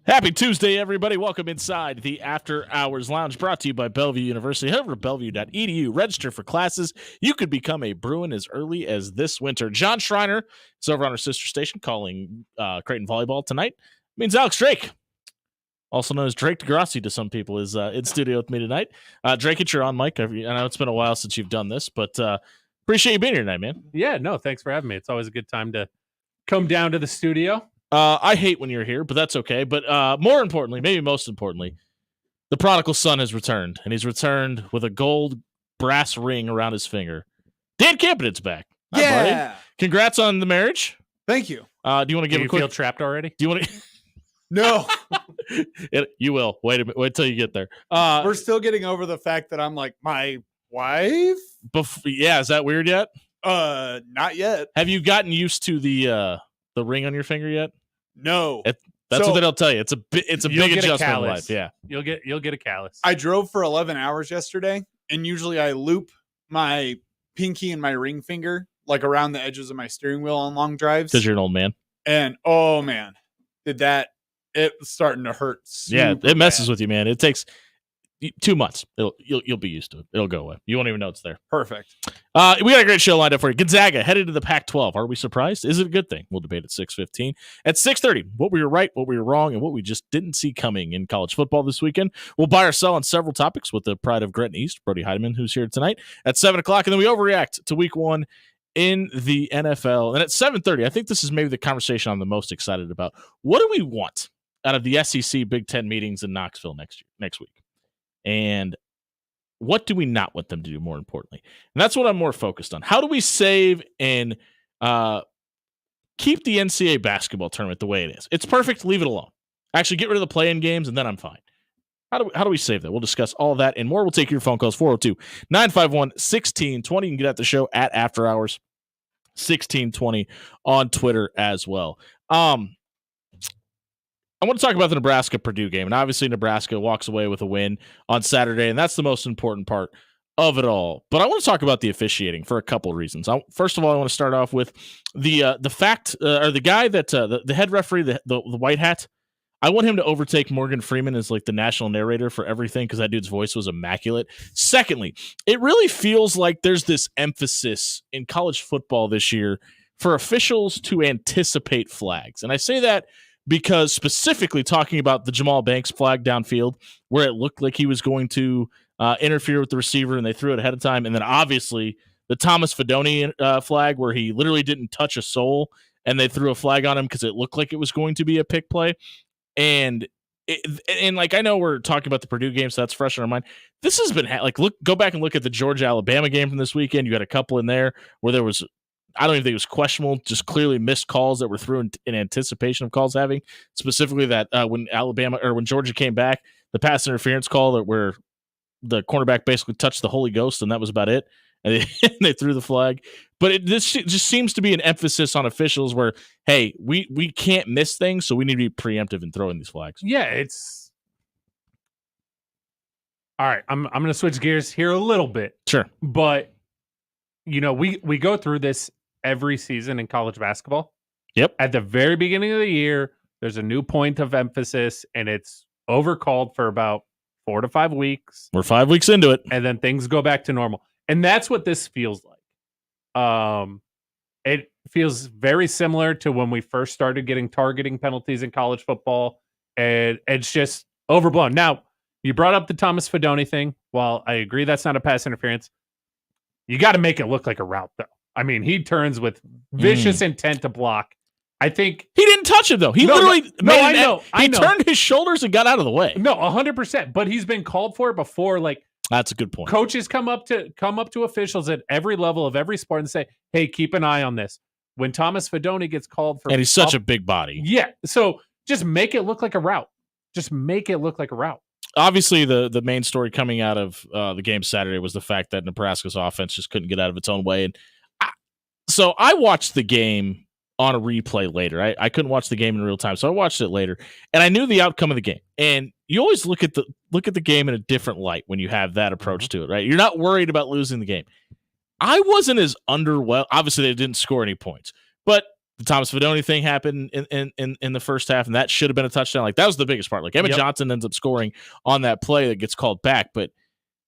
Happy Tuesday, everybody. Welcome inside the After Hours Lounge, brought to you by Bellevue University. Head over to bellevue.edu. Register for classes. You could become a Bruin as early as this winter. John Schreiner is over on our sister station calling Creighton Volleyball tonight. It means Alex Drake, also known as Drake DeGrassi to some people, is in studio with me tonight. Drake, it's your on mic. I know it's been a while since you've done this, but appreciate you being here tonight, man. Yeah, no, thanks for having me. It's always a good time to come down to the studio. I hate when you're here, but that's okay. But more importantly, maybe most importantly, the prodigal son has returned, and he's returned with a gold brass ring around his finger. Dan Campenet's back. Yeah. Buddy. Congrats on the marriage. Thank you. Do you want to give a quick... feel trapped already? Do you want to... No. You will. Wait a minute. Wait till you get there. We're still getting over the fact that I'm like, my wife? Yeah, is that weird yet? Not yet. Have you gotten used to the ring on your finger yet? No. That's what they'll tell you. It's a big adjustment in life. Yeah. You'll get a callus. I drove for 11 hours yesterday, and usually I loop my pinky and my ring finger like around the edges of my steering wheel on long drives. Because you're an old man. And oh man, it's starting to hurt. Yeah, it messes bad. with you, man. It takes 2 months. You'll be used to it. It'll go away. You won't even know it's there. Perfect. We got a great show lined up for you. Gonzaga headed to the Pac-12. Are we surprised? Is it a good thing? We'll debate at 6:15. At 6:30, what we were right, what we were wrong, and what we just didn't see coming in college football this weekend. We'll buy or sell on several topics with the pride of Gretna East, Brody Heidemann, who's here tonight at 7 o'clock, and then we overreact to Week 1 in the NFL. And at 7:30, I think this is maybe the conversation I'm the most excited about. What do we want out of the SEC Big Ten meetings in Knoxville next week? And what do we not want them to do, more importantly? And that's what I'm more focused on. How do we save and keep the NCAA basketball tournament the way it is? It's perfect. Leave it alone. Actually, get rid of the play-in games, and then I'm fine. How do we save that? We'll discuss all that and more. We'll take your phone calls, 402-951-1620. You can get at the show at After Hours 1620 on Twitter as well. I want to talk about the Nebraska-Purdue game, and obviously Nebraska walks away with a win on Saturday, and that's the most important part of it all. But I want to talk about the officiating for a couple of reasons. First of all, I want to start off with the fact, or the guy that the head referee, the white hat. I want him to overtake Morgan Freeman as like the national narrator for everything because that dude's voice was immaculate. Secondly, it really feels like there's this emphasis in college football this year for officials to anticipate flags, and I say that because specifically talking about the Jamal Banks flag downfield where it looked like he was going to interfere with the receiver and they threw it ahead of time. And then obviously the Thomas Fidone flag where he literally didn't touch a soul and they threw a flag on him because it looked like it was going to be a pick play. And like, I know we're talking about the Purdue game, so that's fresh in our mind. This has been go back and look at the Georgia-Alabama game from this weekend. You had a couple in there where there was, I don't even think it was questionable, just clearly missed calls that were through in anticipation of calls having. Specifically that when Georgia came back, the pass interference call where the cornerback basically touched the Holy Ghost, and that was about it. And they threw the flag. But this just seems to be an emphasis on officials where, hey, we can't miss things, so we need to be preemptive in throwing these flags. Yeah, it's all right. I'm going to switch gears here a little bit. Sure, but we go through this every season in college basketball. Yep. At the very beginning of the year, there's a new point of emphasis, and it's overcalled for about 4 to 5 weeks. We're 5 weeks into it. And then things go back to normal. And that's what this feels like. It feels very similar to when we first started getting targeting penalties in college football. And it's just overblown. Now, you brought up the Thomas Fidone thing. While I agree that's not a pass interference, you got to make it look like a route, though. I mean, he turns with vicious intent to block. I think he didn't touch it though. He turned his shoulders and got out of the way. No, 100%. But he's been called for it before. Like, that's a good point. Coaches come up to officials at every level of every sport and say, "Hey, keep an eye on this." When Thomas Fidone gets called for, and he's such a big body. Yeah. So just make it look like a route. Just make it look like a route. Obviously, the main story coming out of the game Saturday was the fact that Nebraska's offense just couldn't get out of its own way. And so I watched the game on a replay later. I couldn't watch the game in real time, so I watched it later, and I knew the outcome of the game. And you always look at the game in a different light when you have that approach to it, right? You're not worried about losing the game. I wasn't as underwhelmed. Obviously, they didn't score any points, but the Thomas Fidone thing happened in the first half, and that should have been a touchdown. Like, that was the biggest part. Like, Emmett Johnson ends up scoring on that play that gets called back. But,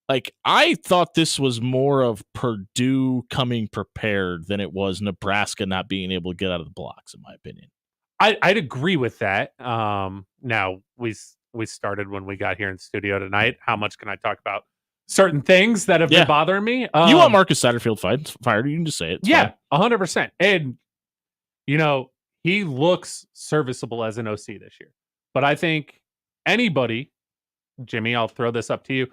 like, I thought this was more of Purdue coming prepared than it was Nebraska not being able to get out of the blocks, in my opinion. I'd agree with that. Now, we started when we got here in studio tonight. How much can I talk about certain things that have been bothering me? You want Marcus Satterfield fired? You can just say it. It's fine. 100%. And, he looks serviceable as an OC this year. But I think anybody, Jimmy, I'll throw this up to you.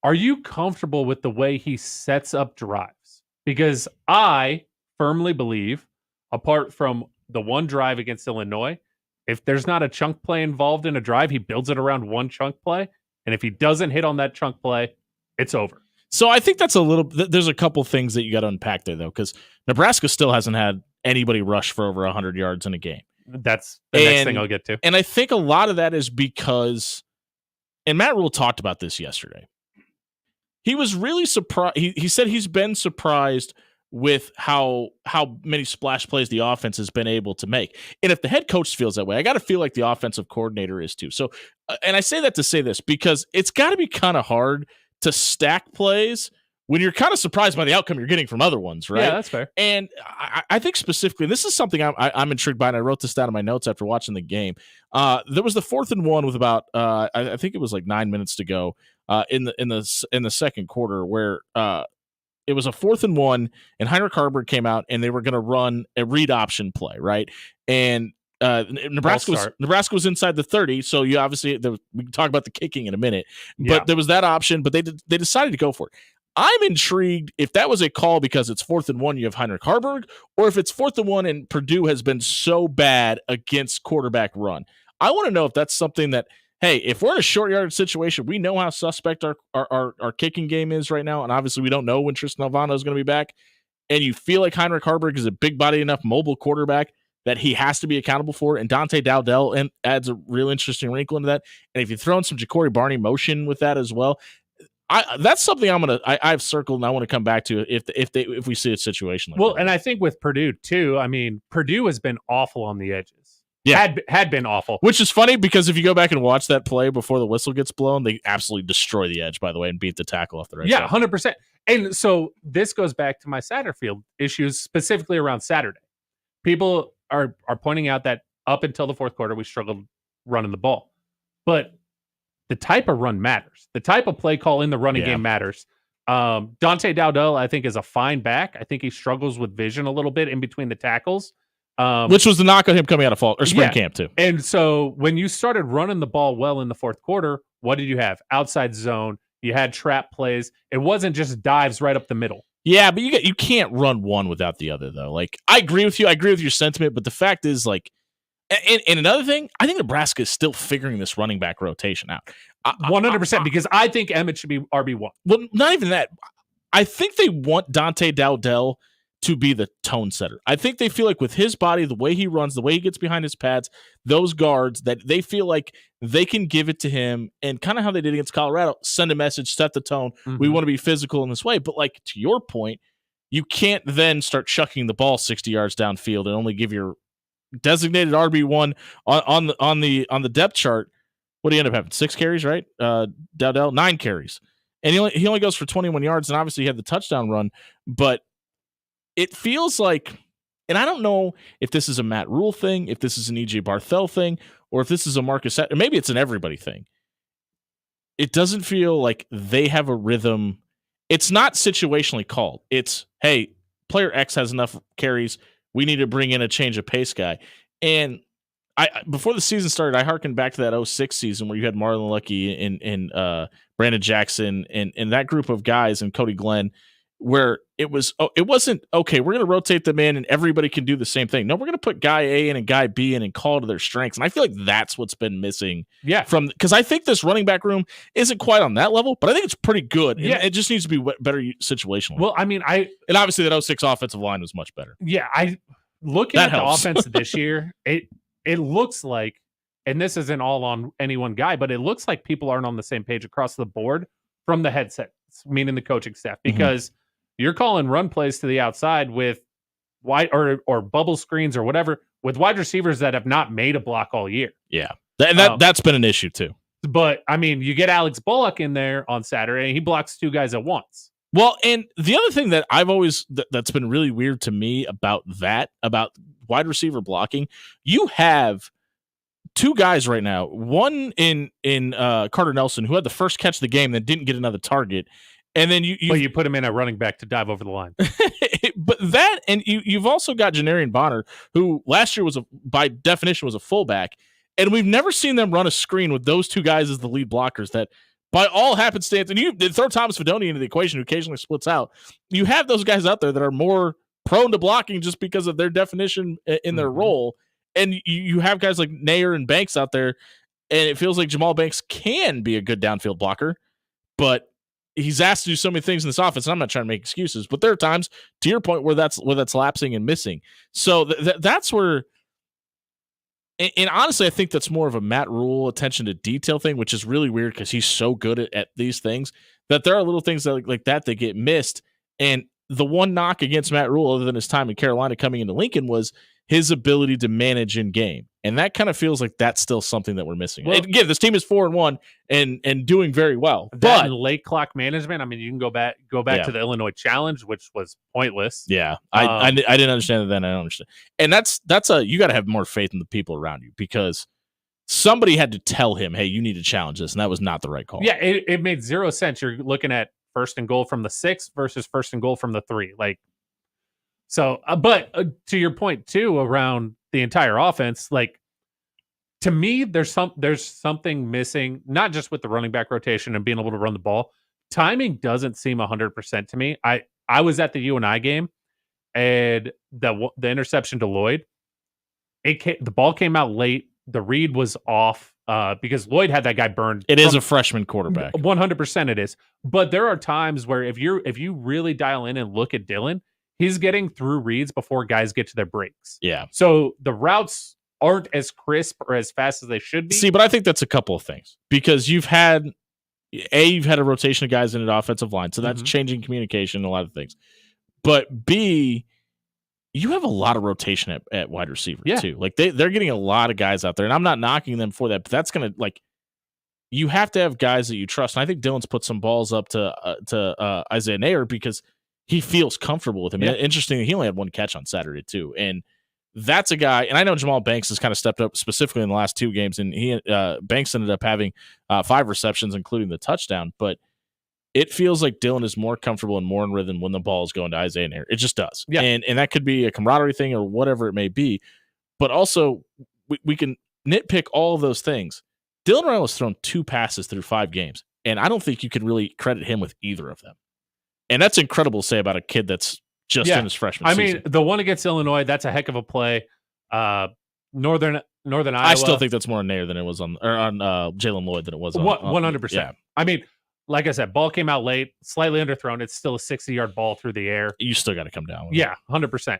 Are you comfortable with the way he sets up drives? Because I firmly believe, apart from the one drive against Illinois, if there's not a chunk play involved in a drive, he builds it around one chunk play. And if he doesn't hit on that chunk play, it's over. So I think that's there's a couple things that you got to unpack there, though, because Nebraska still hasn't had anybody rush for over 100 yards in a game. That's the next thing I'll get to. And I think a lot of that is because, and Matt Rule talked about this yesterday, he was really surprised. He said he's been surprised with how many splash plays the offense has been able to make. And if the head coach feels that way, I got to feel like the offensive coordinator is too. So, and I say that to say this, because it's got to be kind of hard to stack plays when you're kind of surprised by the outcome you're getting from other ones, right? Yeah, that's fair. And I think specifically, and this is something I'm intrigued by, and I wrote this down in my notes after watching the game. There was the 4th and 1 with about I think it was like 9 minutes to go in the second quarter, where it was a 4th and 1, and Heinrich Haarberg came out, and they were going to run a read option play, right? And Nebraska was inside the 30, so you obviously we can talk about the kicking in a minute, but there was that option, but they decided to go for it. I'm intrigued if that was a call because it's 4th and 1, you have Heinrich Haarberg, or if it's 4th and 1 and Purdue has been so bad against quarterback run. I want to know if that's something that, hey, if we're in a short yardage situation, we know how suspect our kicking game is right now, and obviously we don't know when Tristan Alvano is going to be back, and you feel like Heinrich Haarberg is a big body enough mobile quarterback that he has to be accountable for, and Dante Dowdell adds a real interesting wrinkle into that. And if you throw in some Ja'Cory Barney motion with that as well, that's something I've circled and I want to come back to if we see a situation like that. Well, and I think with Purdue too, I mean, Purdue has been awful on the edges. Yeah. Had been awful. Which is funny because if you go back and watch that play before the whistle gets blown, they absolutely destroy the edge, by the way, and beat the tackle off the right side. 100%. And so this goes back to my Satterfield issues, specifically around Saturday. People are pointing out that up until the 4th quarter, we struggled running the ball. But the type of run matters. The type of play call in the running game matters. Dante Dowdell, I think, is a fine back. I think he struggles with vision a little bit in between the tackles. Which was the knock on him coming out of fall or spring camp, too. And so when you started running the ball well in the 4th quarter, what did you have? Outside zone. You had trap plays. It wasn't just dives right up the middle. Yeah, but you can't run one without the other, though. Like, I agree with you. I agree with your sentiment, but the fact is, like, and another thing, I think Nebraska is still figuring this running back rotation out. 100%, because I think Emmett should be RB1. Well, not even that. I think they want Dante Dowdell to be the tone setter. I think they feel like with his body, the way he runs, the way he gets behind his pads, those guards, that they feel like they can give it to him, and kind of how they did against Colorado, send a message, set the tone. Mm-hmm. We want to be physical in this way. But like, to your point, you can't then start chucking the ball 60 yards downfield and only give your designated RB1 on the depth chart. What do you end up having? 6 carries, right? Dowdell, 9 carries. And he only goes for 21 yards, and obviously he had the touchdown run, but it feels like, and I don't know if this is a Matt Rule thing, if this is an E.J. Barthel thing, or if this is a Marcus, or maybe it's an everybody thing. It doesn't feel like they have a rhythm. It's not situationally called. It's, hey, player X has enough carries. We need to bring in a change of pace guy. And before the season started, I harkened back to that 06 season where you had Marlon Lucky and Brandon Jackson and that group of guys and Cody Glenn, where it wasn't, okay, we're going to rotate them in and everybody can do the same thing. No, we're going to put guy A in and guy B in and call to their strengths. And I feel like that's what's been missing. Yeah. Because I think this running back room isn't quite on that level, but I think it's pretty good. Yeah. It just needs to be better situational. Well, I mean, and obviously that 06 offensive line was much better. Yeah. Looking at the offense this year, it looks like, and this isn't all on any one guy, but it looks like people aren't on the same page across the board from the headsets, meaning the coaching staff, because you're calling run plays to the outside with wide or bubble screens or whatever with wide receivers that have not made a block all year. Yeah. And that's been an issue too. But I mean, you get Alex Bullock in there on Saturday and he blocks 2 guys at once. Well, and the other thing that I've always that's been really weird to me about wide receiver blocking, you have 2 guys right now. One in Carter Nelson, who had the first catch of the game, that didn't get another target, and then you put him in at running back to dive over the line. But that, and you've also got Janarian Bonner, who last year by definition was a fullback, and we've never seen them run a screen with those 2 guys as the lead blockers. That by all happenstance, and you throw Thomas Fedoni into the equation, who occasionally splits out. You have those guys out there that are more prone to blocking just because of their definition in their role. And you have guys like Nair and Banks out there, and it feels like Jamal Banks can be a good downfield blocker, but he's asked to do so many things in this offense. And I'm not trying to make excuses, but there are times, to your point, where that's lapsing and missing. So that's where. And honestly, I think that's more of a Matt Rule attention to detail thing, which is really weird because he's so good at these things, that there are little things like that get missed. And the one knock against Matt Rule, other than his time in Carolina coming into Lincoln, was his ability to manage in game. And that kind of feels like that's still something that we're missing. Well, again, this team is 4-1 and doing very well. But late clock management, I mean, you can go back to the Illinois Challenge, which was pointless. Yeah. I didn't understand it then. I don't understand. And that's you got to have more faith in the people around you, because somebody had to tell him, hey, you need to challenge this. And that was not the right call. Yeah. It made 0 sense. You're looking at 1st and goal from the 6 versus 1st and goal from the 3. But to your point too, around the entire offense, to me, there's something missing, not just with the running back rotation and being able to run the ball. Timing doesn't seem 100% to me. I was at the UNI game, and the interception to Lloyd, the ball came out late. The read was off because Lloyd had that guy burned. It is a freshman quarterback. 100% it is. But there are times where if you really dial in and look at Dylan, he's getting through reads before guys get to their breaks. Yeah. So the routes aren't as crisp or as fast as they should be. See, but I think that's a couple of things, because you've had a rotation of guys in an offensive line, so that's changing communication and a lot of things. But B, you have a lot of rotation at wide receiver too. Like they're getting a lot of guys out there, and I'm not knocking them for that, but that's going to, you have to have guys that you trust. And I think Dylan's put some balls up to Isaiah Nair because he feels comfortable with him. Yeah. Interesting, he only had 1 catch on Saturday too, and that's a guy. And I know Jamal Banks has kind of stepped up specifically in the last 2 games, and Banks ended up having 5 receptions, including the touchdown. But it feels like Dylan is more comfortable and more in rhythm when the ball is going to Isaiah Nair. It just does. Yeah. And that could be a camaraderie thing or whatever it may be. But also, we can nitpick all of those things. Dylan Ryle has thrown 2 passes through 5 games, and I don't think you can really credit him with either of them. And that's incredible to say about a kid that's just in his freshman season. I mean, the one against Illinois, that's a heck of a play. Northern Iowa. I still think that's more on Nair than it was on Jalen Lloyd than it was on 100%. Yeah. I mean, like I said, ball came out late, slightly underthrown. It's still a 60-yard ball through the air. You still got to come down with it. 100%.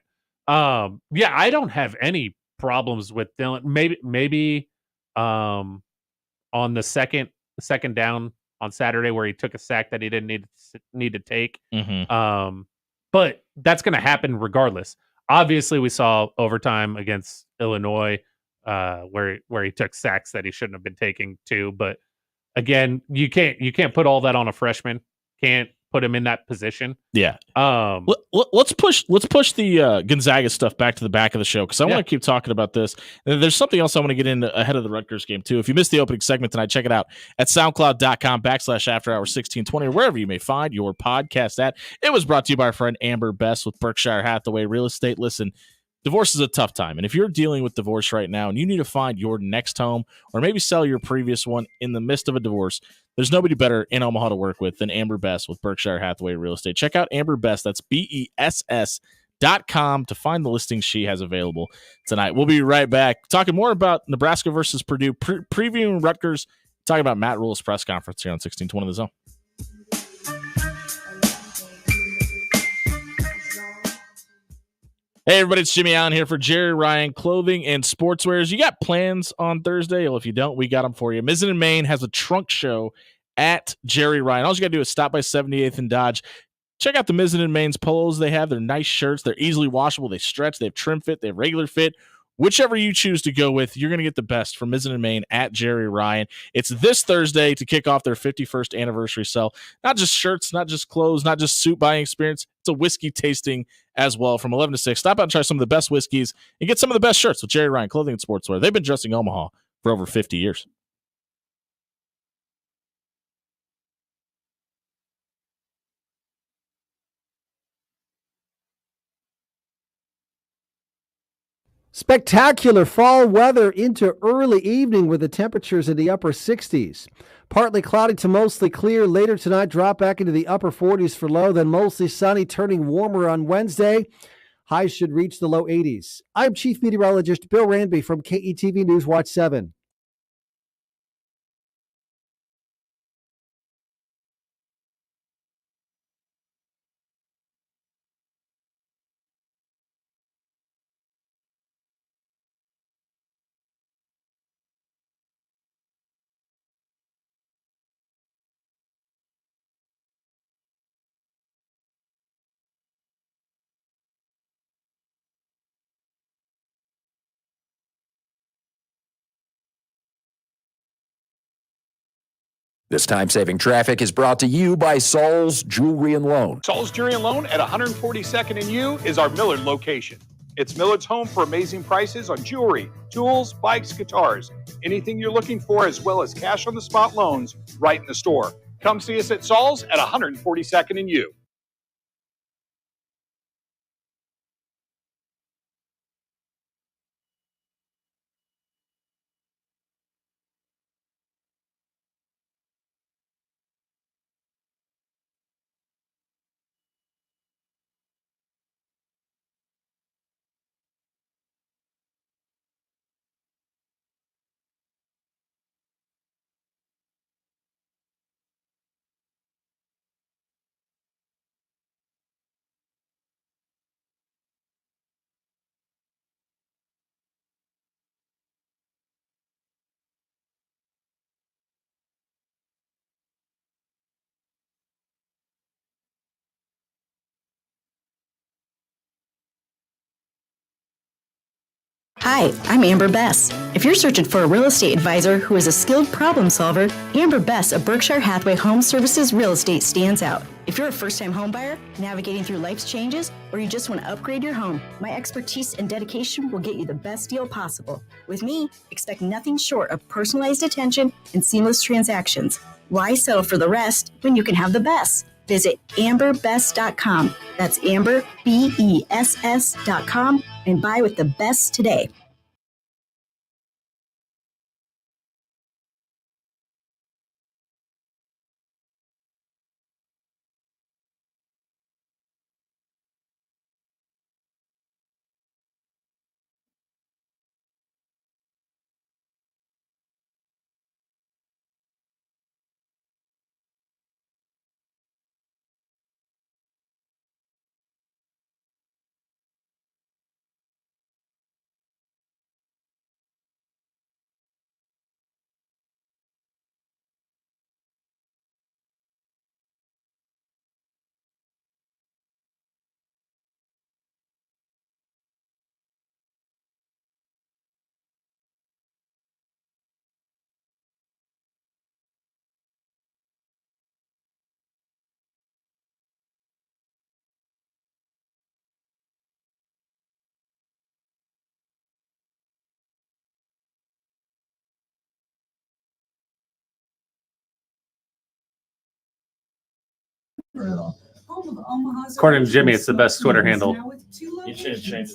I don't have any problems with Dylan. Maybe on the second down on Saturday where he took a sack that he didn't need to take. But that's going to happen regardless. Obviously, we saw overtime against Illinois where he took sacks that he shouldn't have been taking too. But again, you can't put all that on a freshman. Can't put him in that position. Yeah. Let's push the Gonzaga stuff back to the back of the show, because I want to keep talking about this. And there's something else I want to get into ahead of the Rutgers game too. If you missed the opening segment tonight, check it out at soundcloud.com/afterhours1620 or wherever you may find your podcast at. It was brought to you by our friend Amber Best with Berkshire Hathaway Real Estate. Listen, divorce is a tough time. And if you're dealing with divorce right now and you need to find your next home or maybe sell your previous one in the midst of a divorce, there's nobody better in Omaha to work with than Amber Best with Berkshire Hathaway Real Estate. Check out Amber Best. That's BESS.com to find the listings she has available tonight. We'll be right back talking more about Nebraska versus Purdue, previewing Rutgers, talking about Matt Rule's press conference here on 1620 The Zone. Hey, everybody, it's Jimmy Allen here for Jerry Ryan Clothing and Sportswears. You got plans on Thursday? Well, if you don't, we got them for you. Mizzen and Main has a trunk show at Jerry Ryan. All you got to do is stop by 78th and Dodge. Check out the Mizzen and Main's polos they have. They're nice shirts. They're easily washable. They stretch. They have trim fit. They have regular fit. Whichever you choose to go with, you're going to get the best from Mizzen and Main at Jerry Ryan. It's this Thursday to kick off their 51st anniversary sale. Not just shirts, not just clothes, not just suit buying experience. It's a whiskey tasting as well from 11 to 6. Stop out and try some of the best whiskeys and get some of the best shirts with Jerry Ryan Clothing and Sportswear. They've been dressing Omaha for over 50 years. Spectacular fall weather into early evening with the temperatures in the upper 60s. Partly cloudy to mostly clear. Later tonight, drop back into the upper 40s for low, then mostly sunny, turning warmer on Wednesday. Highs should reach the low 80s. I'm Chief Meteorologist Bill Ranby from KETV News Watch 7. This time-saving traffic is brought to you by Saul's Jewelry and Loan. Saul's Jewelry and Loan at 142nd and U is our Millard location. It's Millard's home for amazing prices on jewelry, tools, bikes, guitars, anything you're looking for, as well as cash on the spot loans right in the store. Come see us at Saul's at 142nd and U. Hi, I'm Amber Bess. If you're searching for a real estate advisor who is a skilled problem solver, Amber Bess of Berkshire Hathaway Home Services Real Estate stands out. If you're a first-time home buyer, navigating through life's changes, or you just want to upgrade your home, my expertise and dedication will get you the best deal possible. With me, expect nothing short of personalized attention and seamless transactions. Why settle for the rest when you can have the best? Visit amberbest.com. That's Amber, BESS.com, and buy with the best today. According to Jimmy, it's the best Twitter handle. You should change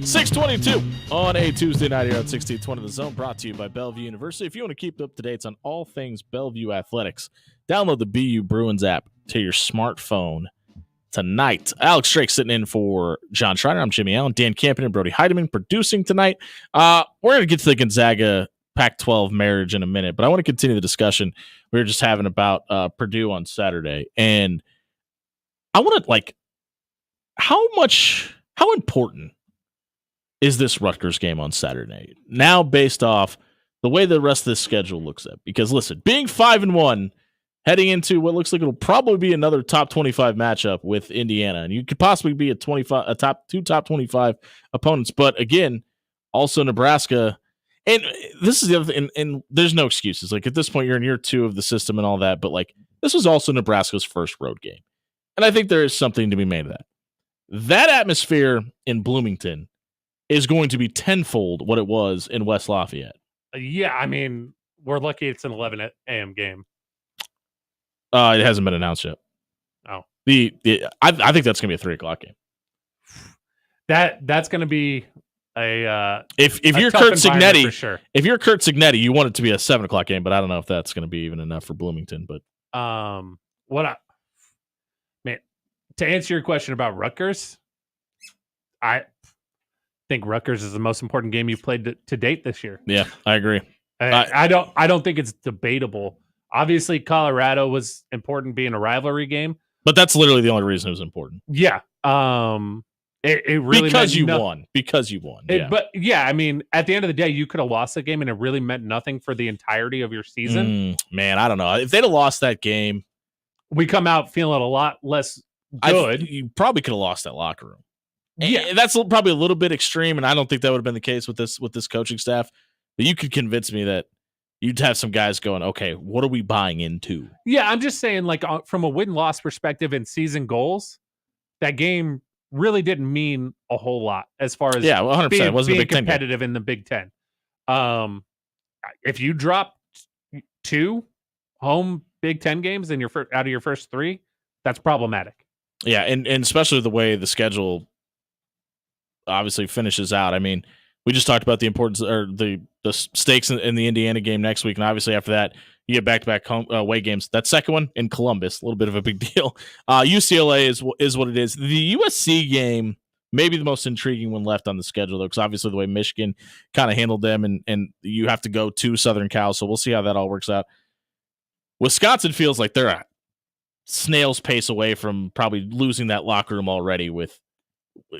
622 on a Tuesday night here on 1620 The Zone, brought to you by Bellevue University. If you want to keep up to date on all things Bellevue athletics, download the BU Bruins app to your smartphone tonight. Alex Drake sitting in for John Schreiner. I'm Jimmy Allen, Dan Campion, and Brody Heidemann producing tonight. We're going to get to the Gonzaga Pac-12 marriage in a minute, but I want to continue the discussion we were just having about Purdue on Saturday. And I want to, how important is this Rutgers game on Saturday now, based off the way the rest of this schedule looks at? Because listen, being 5-1, heading into what looks like it'll probably be another top 25 matchup with Indiana, and you could possibly be a top 25 opponents. But again, also Nebraska, and this is the other thing. And there's no excuses. Like, at this point, you're in year 2 of the system and all that. But like, this was also Nebraska's first road game, and I think there is something to be made of that. That atmosphere in Bloomington is going to be tenfold what it was in West Lafayette. Yeah, I mean, we're lucky it's an 11 a.m. game. It hasn't been announced yet. Oh, I think that's going to be a 3 o'clock game. That's going to be if you're Kurt Cignetti, for sure. If you're Kurt Cignetti, you want it to be a 7 o'clock game, but I don't know if that's going to be even enough for Bloomington. But to answer your question about Rutgers, I think Rutgers is the most important game you've played to date this year. Yeah, I agree. I don't think it's debatable. Obviously, Colorado was important being a rivalry game, but that's literally the only reason it was important. Yeah. It really because you won. Yeah. But yeah, I mean, at the end of the day, you could have lost the game, and it really meant nothing for the entirety of your season. Man, I don't know. If they'd have lost that game, we come out feeling a lot less good. You probably could have lost that locker room. Yeah, and that's probably a little bit extreme, and I don't think that would have been the case with this coaching staff. But you could convince me that you'd have some guys going, okay, what are we buying into? Yeah, I'm just saying, like, from a win-loss perspective and season goals, that game really didn't mean a whole lot as far as 100%. being, it wasn't being a Big Ten competitive in the Big Ten. If you drop 2 home Big Ten games in out of your first 3, that's problematic. Yeah, and especially the way the schedule obviously finishes out. I mean, we just talked about the importance or the stakes in the Indiana game next week, and obviously after that, you get back-to-back home away games. That second one in Columbus, a little bit of a big deal. UCLA is what it is. The USC game may be the most intriguing one left on the schedule, though, because obviously the way Michigan kind of handled them, and you have to go to Southern Cal, so we'll see how that all works out. Wisconsin feels like they're a snail's pace away from probably losing that locker room already with.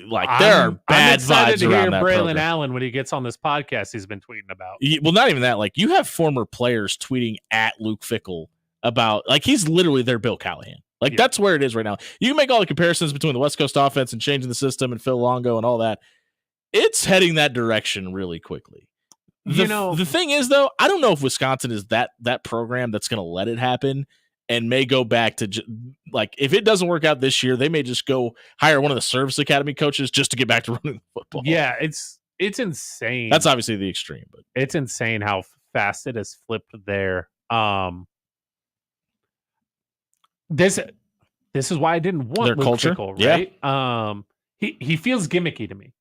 Like, there are bad vibes to around hear that Braylon program. Allen when he gets on this podcast he's been tweeting about. Well, not even that. Like, you have former players tweeting at Luke Fickell about, like, he's literally their Bill Callahan. Like, that's where it is right now. You can make all the comparisons between the West Coast offense and changing the system and Phil Longo and all that. It's heading that direction really quickly. The thing is, though, I don't know if Wisconsin is that program that's going to let it happen and may go back to, like, if it doesn't work out this year, they may just go hire one of the service academy coaches just to get back to running football. Yeah, it's insane. That's obviously the extreme, but it's insane how fast it has flipped there. This is why I didn't want their Luke culture, Fickell, right? Yeah. He feels gimmicky to me.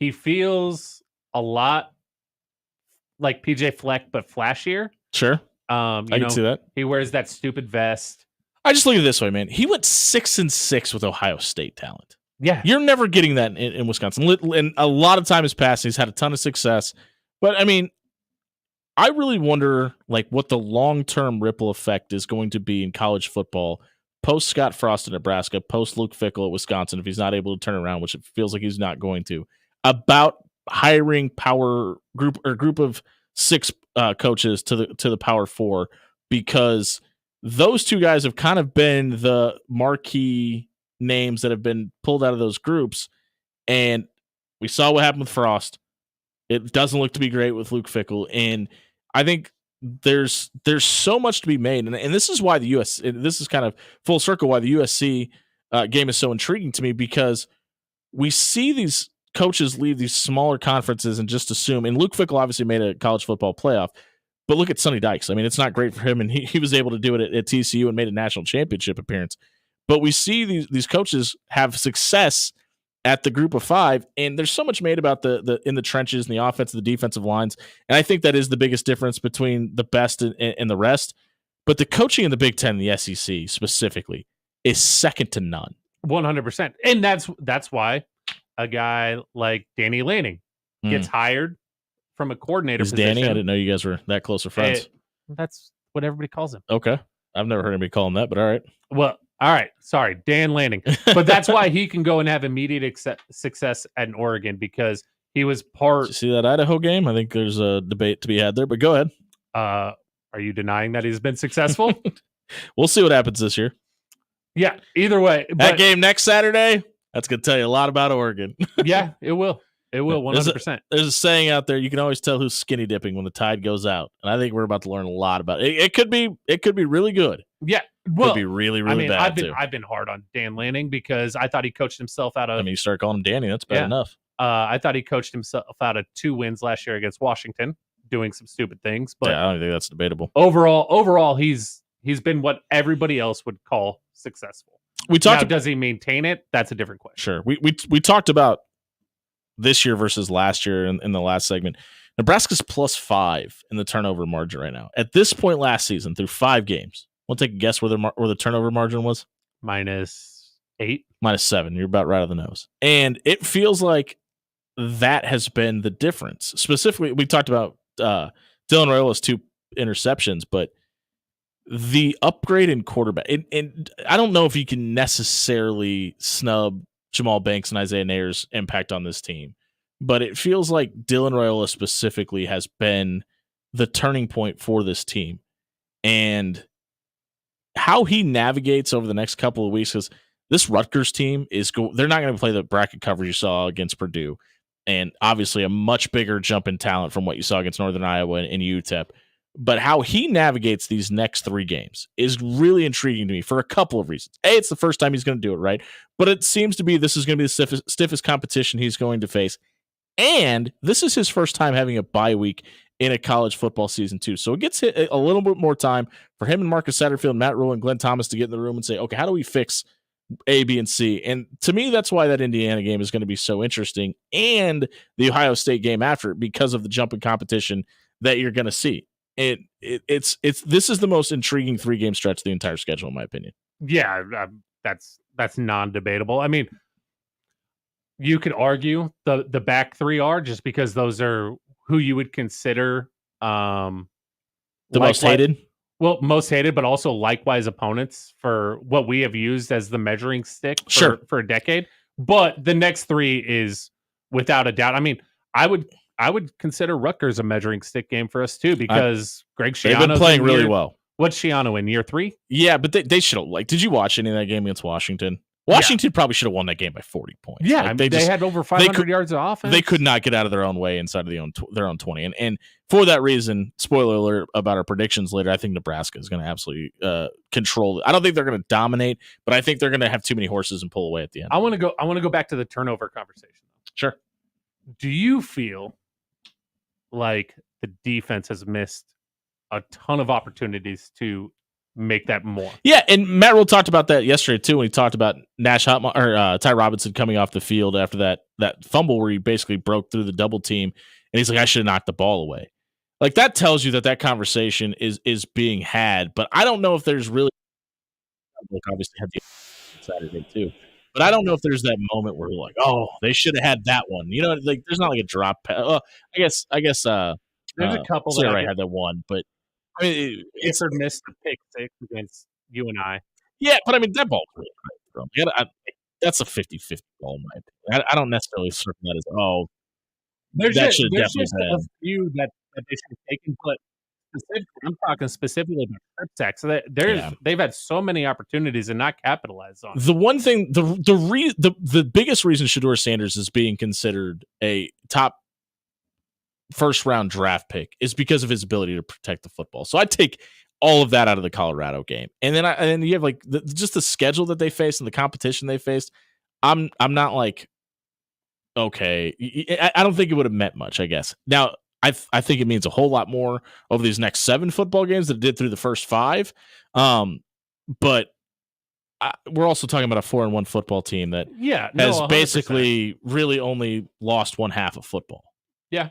He feels a lot like PJ Fleck, but flashier. Sure. I can see that. He wears that stupid vest. I just look at it this way, man. He went 6-6 with Ohio State talent. Yeah. You're never getting that in Wisconsin. And a lot of time has passed. He's had a ton of success. But, I mean, I really wonder, like, what the long-term ripple effect is going to be in college football post Scott Frost at Nebraska, post Luke Fickell at Wisconsin, if he's not able to turn around, which it feels like he's not going to, about hiring group of 6 coaches to the Power 4, because those 2 guys have kind of been the marquee names that have been pulled out of those groups. And we saw what happened with Frost. It doesn't look to be great with Luke Fickell. And I think there's so much to be made. And this is why this is kind of full circle why the USC game is so intriguing to me, because we see these coaches leave these smaller conferences and just assume, and Luke Fickell obviously made a college football playoff, but look at Sonny Dykes. I mean, it's not great for him, and he was able to do it at TCU and made a national championship appearance. But we see these coaches have success at the group of five. And there's so much made about the in the trenches and the offensive, the defensive lines. And I think that is the biggest difference between the best and the rest. But the coaching in the Big Ten, the SEC specifically, is second to none. 100%. And that's why a guy like Danny Lanning gets hired from a coordinator position. Danny? I didn't know you guys were that close of friends. That's what everybody calls him. Okay. I've never heard anybody call him that, but all right. Well, all right. Sorry, Dan Lanning. But that's why he can go and have immediate success at Oregon, because he was part. Did you see that Idaho game? I think there's a debate to be had there, but go ahead. Are you denying that he's been successful? We'll see what happens this year. Yeah, either way. That game next Saturday, that's going to tell you a lot about Oregon. Yeah, it will. It will, 100%. There's a saying out there, you can always tell who's skinny dipping when the tide goes out. And I think we're about to learn a lot about it. It could be really good. Yeah. Well, could be really, really bad I've been hard on Dan Lanning because I thought he coached himself out of. I mean, you start calling him Danny, that's bad enough. I thought he coached himself out of 2 wins last year against Washington, doing some stupid things. But I don't think that's debatable. Overall, he's been what everybody else would call successful. Does he maintain it? That's a different question. Sure. We talked about this year versus last year in the last segment. Nebraska's +5 in the turnover margin right now. At this point last season, through 5 games, we'll take a guess where the turnover margin was. -8, -7. You're about right on the nose. And it feels like that has been the difference. Specifically, we talked about Dylan Raiola's 2 interceptions, but the upgrade in quarterback, and I don't know if you can necessarily snub Jamal Banks and Isaiah Nayer's impact on this team, but it feels like Dylan Raiola specifically has been the turning point for this team. And how he navigates over the next couple of weeks, because this Rutgers team they're not going to play the bracket coverage you saw against Purdue, and obviously a much bigger jump in talent from what you saw against Northern Iowa and UTEP. But how he navigates these next 3 games is really intriguing to me for a couple of reasons. A, it's the first time he's going to do it, right? But it seems to be this is going to be the stiffest competition he's going to face. And this is his first time having a bye week in a college football season, too. So it gets a little bit more time for him and Marcus Satterfield, Matt Rule, and Glenn Thomas to get in the room and say, okay, how do we fix A, B, and C? And to me, that's why that Indiana game is going to be so interesting, and the Ohio State game after it, because of the jump in competition that you're going to see. This is the most intriguing 3-game stretch of the entire schedule, in my opinion. Yeah, that's non-debatable. I mean, you could argue the back 3 are, just because those are who you would consider the most hated. Well, most hated, but also likewise opponents for what we have used as the measuring stick for a decade. But the next 3 is without a doubt. I mean, I would consider Rutgers a measuring stick game for us too, because Greg Schiano's they've been playing really well. What's Schiano in year 3? Yeah, but they should have. Did you watch any of that game against Washington? Washington probably should have won that game by 40 points. Yeah, they had over 500 yards of offense. They could not get out of their own way inside of their own 20. And for that reason, spoiler alert about our predictions later, I think Nebraska is going to absolutely control it. I don't think they're going to dominate, but I think they're going to have too many horses and pull away at the end. I want to go back to the turnover conversation. Sure. Do you feel like the defense has missed a ton of opportunities to make that more? Yeah, and Matt Rule talked about that yesterday too, when he talked about Ty Robinson coming off the field after that fumble where he basically broke through the double team, and he's like, I should have knocked the ball away. Like, that tells you that conversation is being had, but I don't know if there's really, obviously had the Saturday too, but I don't know if there's that moment where we're like, oh, they should have had that one. You know, like, there's not like a drop pass. I guess there's a couple that I had that one, but I mean, it's missed the pick 6 against you and I. Yeah, but I mean, that ball was really thrown. That's a 50-50 ball, in my opinion. I don't necessarily circle that as, that should definitely been. A few that they should have taken, but I'm talking specifically about strip sacks. So they've had so many opportunities and not capitalized on. The one thing, the biggest reason Shedeur Sanders is being considered a top first round draft pick is because of his ability to protect the football. So I take all of that out of the Colorado game, and then you have like just the schedule that they faced and the competition they faced. I'm not like, okay, I don't think it would have meant much, I guess. Now I think it means a whole lot more over these next 7 football games than it did through the first 5. But we're also talking about a 4-1 football team that has 100%. basically really only lost one half of football. Yeah.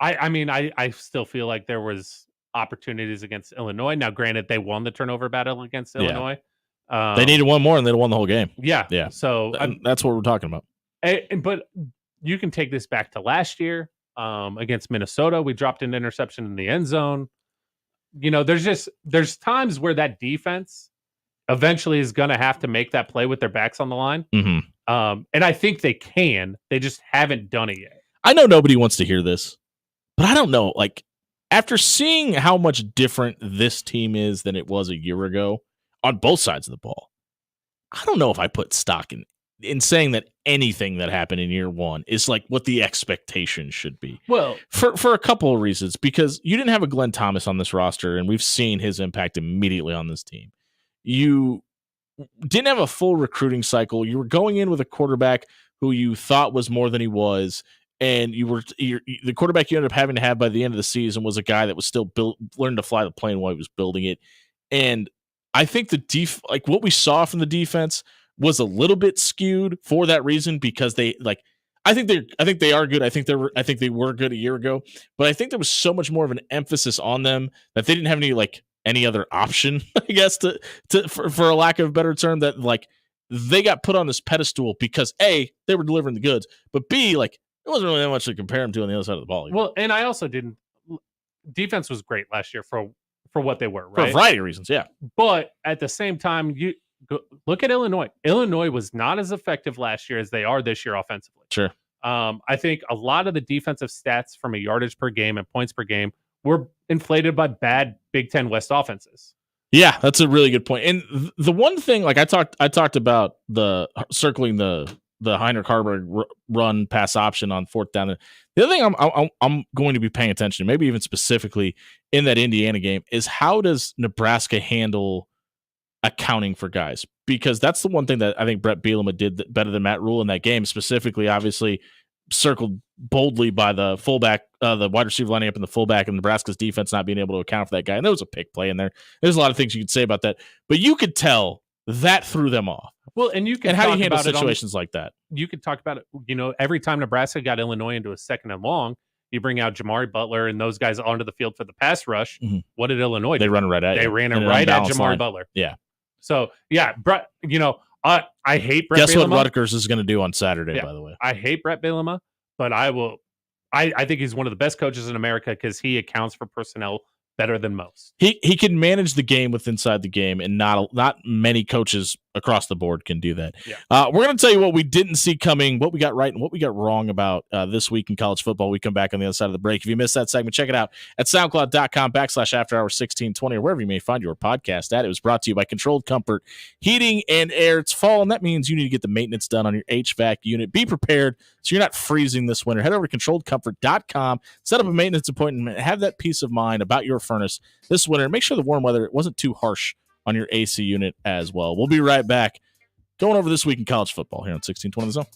I mean, I still feel like there was opportunities against Illinois. Now, granted, they won the turnover battle against Yeah. Illinois. They needed one more, and they'd won the whole game. Yeah. Yeah. So That's what we're talking about. but you can take this back to last year against Minnesota. We dropped an interception in the end zone. There's times where that defense eventually is going to have to make that play with their backs on the line. Mm-hmm. And I think they can. They just haven't done it yet. I know nobody wants to hear this, but I don't know. Like, after seeing how much different this team is than it was a year ago on both sides of the ball, I don't know if I put stock in saying that anything that happened in year one is like what the expectation should be. Well, for a couple of reasons, because you didn't have a Glenn Thomas on this roster, and we've seen his impact immediately on this team. You didn't have a full recruiting cycle. You were going in with a quarterback who you thought was more than he was, and the quarterback you ended up having to have by the end of the season was a guy that was still learning to fly the plane while he was building it. And I think what we saw from the defense was a little bit skewed for that reason, because I think they are good. I think they were good a year ago, but I think there was so much more of an emphasis on them that they didn't have any other option, I guess, for a lack of a better term, that they got put on this pedestal because A, they were delivering the goods, but B, it wasn't really that much to compare them to on the other side of the ball. Well, and I also defense was great last year for what they were, right? For a variety of reasons, yeah. But at the same time, you look at Illinois. Illinois was not as effective last year as they are this year offensively. Sure. I think a lot of the defensive stats from a yardage per game and points per game were inflated by bad Big Ten West offenses. Yeah, that's a really good point. And the one thing, I talked about the circling the Heinrich Harburg run pass option on fourth down. The other thing I'm going to be paying attention to, maybe even specifically in that Indiana game, is how does Nebraska handle accounting for guys? Because that's the one thing that I think Brett Bielema did better than Matt Rule in that game, specifically, obviously, circled boldly by the fullback, the wide receiver lining up in the fullback, and Nebraska's defense not being able to account for that guy. And there was a pick play in there. There's a lot of things you could say about that, but you could tell that threw them off. Well, and how do you handle situations like that? You could talk about it. Every time Nebraska got Illinois into a second and long, you bring out Jamari Butler and those guys onto the field for the pass rush. Mm-hmm. What did Illinois do? They run right at They you. ran it right at Jamari Butler. Yeah. So, yeah, Brett, I hate Brett Guess Bielema. what Rutgers is going to do on Saturday, by the way? I hate Brett Bielema, but I think he's one of the best coaches in America because he accounts for personnel better than most. He can manage the game with inside the game, and not many coaches across the board can do that. Yeah. We're going to tell you what we didn't see coming, what we got right, and what we got wrong about this week in college football. We come back on the other side of the break. If you missed that segment, check it out at soundcloud.com/afterhours1620 or wherever you may find your podcast at. It was brought to you by Controlled Comfort Heating and Air. It's fall, and that means you need to get the maintenance done on your HVAC unit. Be prepared so you're not freezing this winter. Head over to controlledcomfort.com, set up a maintenance appointment, and have that peace of mind about your furnace this winter. Make sure the warm weather wasn't too harsh on your AC unit as well. We'll be right back going over this week in college football here on 1620 The Zone.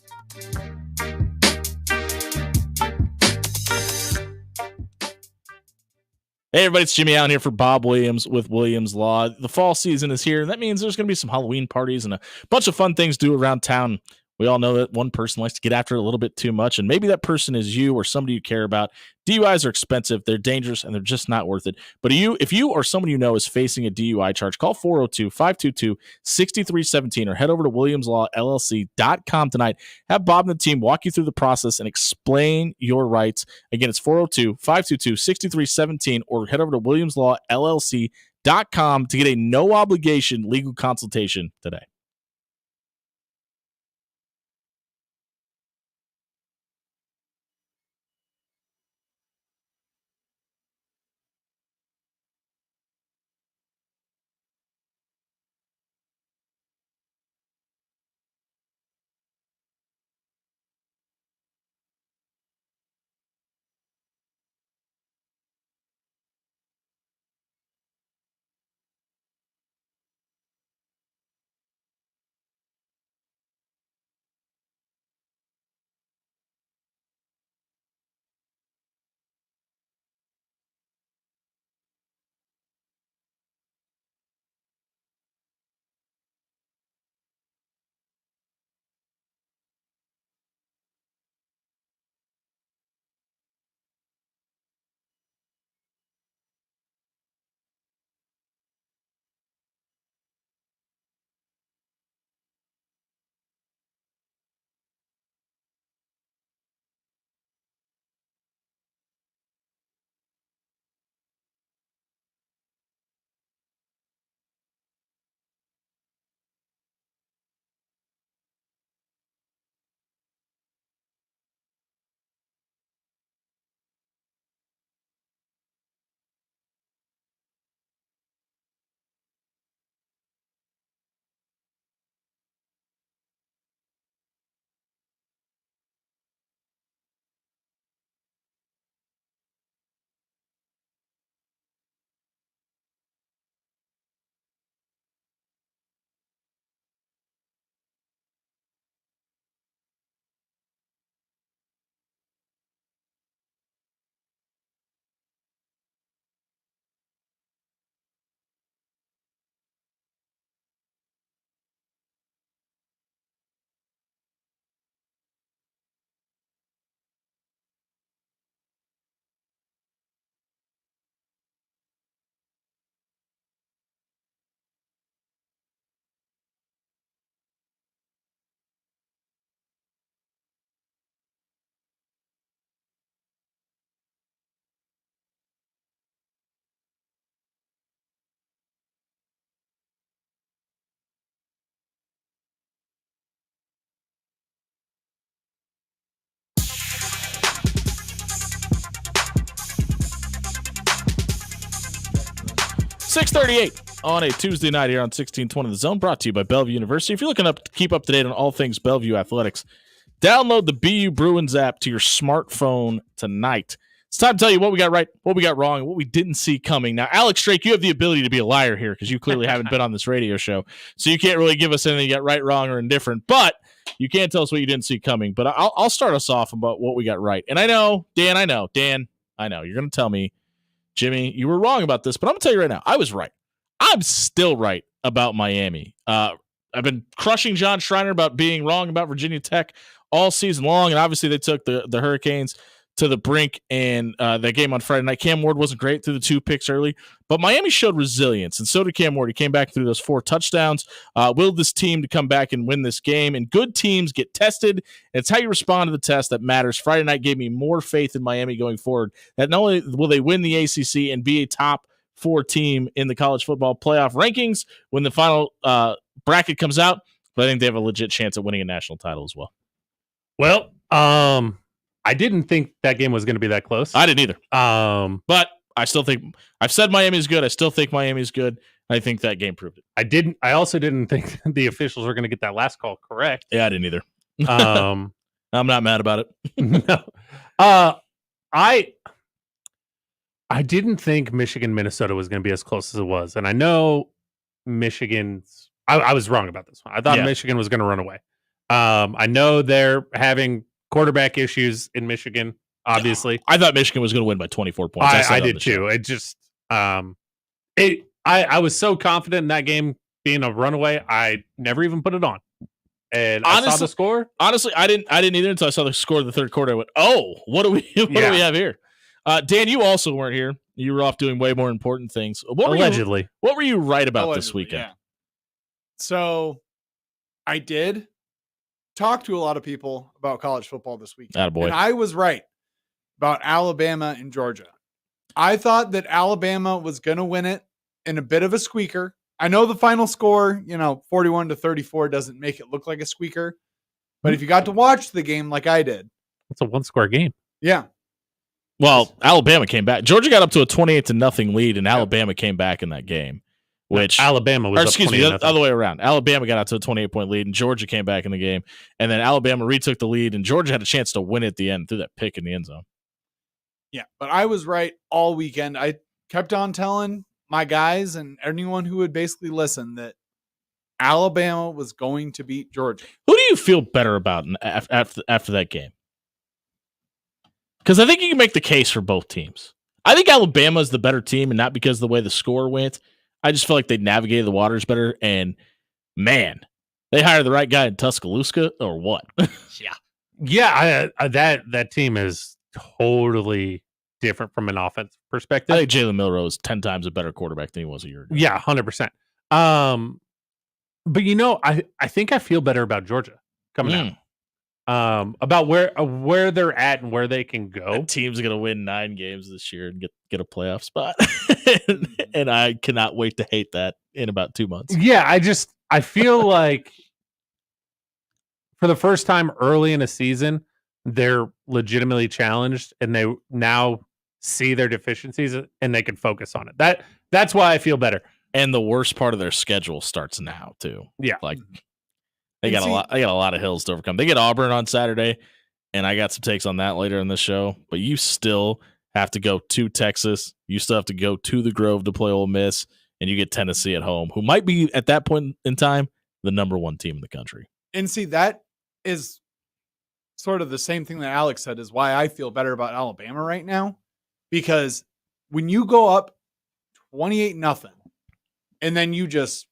Hey, everybody, it's Jimmy Allen here for Bob Williams with Williams Law. The fall season is here, and that means there's going to be some Halloween parties and a bunch of fun things to do around town. We all know that one person likes to get after it a little bit too much, and maybe that person is you or somebody you care about. DUIs are expensive, they're dangerous, and they're just not worth it. But if you or someone you know is facing a DUI charge, call 402-522-6317 or head over to WilliamsLawLLC.com tonight. Have Bob and the team walk you through the process and explain your rights. Again, it's 402-522-6317 or head over to WilliamsLawLLC.com to get a no-obligation legal consultation today. 6:38 on a Tuesday night here on 1620 The Zone, brought to you by Bellevue University. If you're looking up to keep up to date on all things Bellevue athletics, download the BU Bruins app to your smartphone tonight. It's time to tell you what we got right, what we got wrong, and what we didn't see coming. Now, Alex Drake, you have the ability to be a liar here because you clearly haven't been on this radio show, so you can't really give us anything you got right, wrong, or indifferent, but you can tell us what you didn't see coming. But I'll start us off about what we got right. And I know, Dan, you're going to tell me, Jimmy, you were wrong about this, but I'm going to tell you right now, I was right. I'm still right about Miami. I've been crushing John Schreiner about being wrong about Virginia Tech all season long, and obviously they took the Hurricanes to the brink, and that game on Friday night. Cam Ward wasn't great through the 2 picks early, but Miami showed resilience, and so did Cam Ward. He came back through those 4 touchdowns, willed this team to come back and win this game, and good teams get tested. It's how you respond to the test that matters. Friday night gave me more faith in Miami going forward, that not only will they win the ACC and be a top 4 team in the college football playoff rankings when the final bracket comes out, but I think they have a legit chance at winning a national title as well. Well, I didn't think that game was going to be that close. I didn't either. But I still think I've said Miami's good. I still think Miami's good. I think that game proved it. I also didn't think the officials were going to get that last call correct. Yeah, I didn't either. I'm not mad about it. No. I didn't think Michigan, Minnesota was going to be as close as it was. And I know Michigan's I was wrong about this one. I thought Michigan was going to run away. I know they're having quarterback issues in Michigan, obviously. I thought Michigan was going to win by 24 points. I did too. It just I was so confident in that game being a runaway, I never even put it on. And I saw the score. Honestly, I didn't either until I saw the score of the third quarter. I went, "Oh, what do we have here?" Dan, you also weren't here. You were off doing way more important things. Allegedly. What were you right about this weekend? Yeah. So I did talk to a lot of people about college football this weekend. Attaboy. And I was right about Alabama and Georgia. I thought that Alabama was going to win it in a bit of a squeaker. I know the final score, 41-34 doesn't make it look like a squeaker. But if you got to watch the game like I did. It's a 1-score game. Yeah. Well, Alabama came back. Georgia got up to a 28-0 lead, and Alabama came back in that game. Which Alabama was the other way around. Alabama got out to a 28-point lead, and Georgia came back in the game. And then Alabama retook the lead, and Georgia had a chance to win at the end through that pick in the end zone. Yeah, but I was right all weekend. I kept on telling my guys and anyone who would basically listen that Alabama was going to beat Georgia. Who do you feel better about after that game? Because I think you can make the case for both teams. I think Alabama is the better team, and not because of the way the score went. I just feel like they navigated the waters better, and man, they hired the right guy in Tuscaloosa, or what? Yeah. That team is totally different from an offensive perspective. I think Jalen Milroe is 10 times a better quarterback than he was a year ago. Yeah, 100%. But I think I feel better about Georgia coming out. About where they're at and where they can go. That team's gonna win 9 games this year and get a playoff spot, and I cannot wait to hate that in about 2 months. Yeah, I feel like for the first time early in a season, they're legitimately challenged, and they now see their deficiencies and they can focus on it. That's why I feel better. And the worst part of their schedule starts now too. Yeah, like. They got a lot of hills to overcome. They get Auburn on Saturday, and I got some takes on that later in the show. But you still have to go to Texas. You still have to go to the Grove to play Ole Miss, and you get Tennessee at home, who might be at that point in time the number 1 team in the country. And see, that is sort of the same thing that Alex said is why I feel better about Alabama right now, because when you go up 28-0, and then you just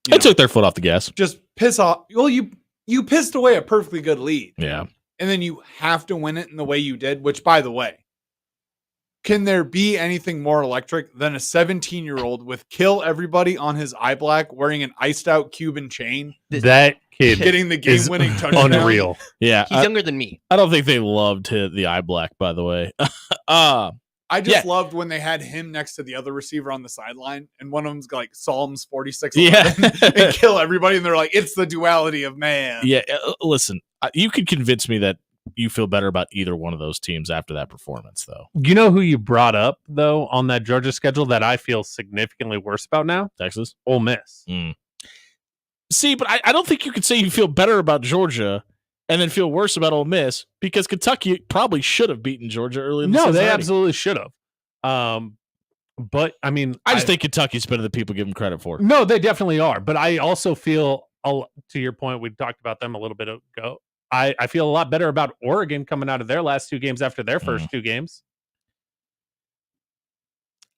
They took their foot off the gas. Just piss off. Well, you pissed away a perfectly good lead. Yeah. And then you have to win it in the way you did, which, by the way, can there be anything more electric than a 17-year-old with kill everybody on his eye black wearing an iced out Cuban chain? That kid getting the game-winning touchdown. Unreal. Yeah. He's younger than me. I don't think they loved the eye black, by the way. I just loved when they had him next to the other receiver on the sideline, and one of them's like Psalms 46:11 and kill everybody, and they're like, it's the duality of man. Yeah, listen, you could convince me that you feel better about either one of those teams after that performance, though. You know who you brought up, though, on that Georgia schedule that I feel significantly worse about now? Texas? Ole Miss. See, but I don't think you could say you feel better about Georgia and then feel worse about Ole Miss, because Kentucky probably should have beaten Georgia early in the season. No, they absolutely should have. But, I mean... I just think Kentucky's better than people give them credit for. No, they definitely are. But I also feel, to your point, we talked about them a little bit ago, I feel a lot better about Oregon coming out of their last 2 games after their first 2 games.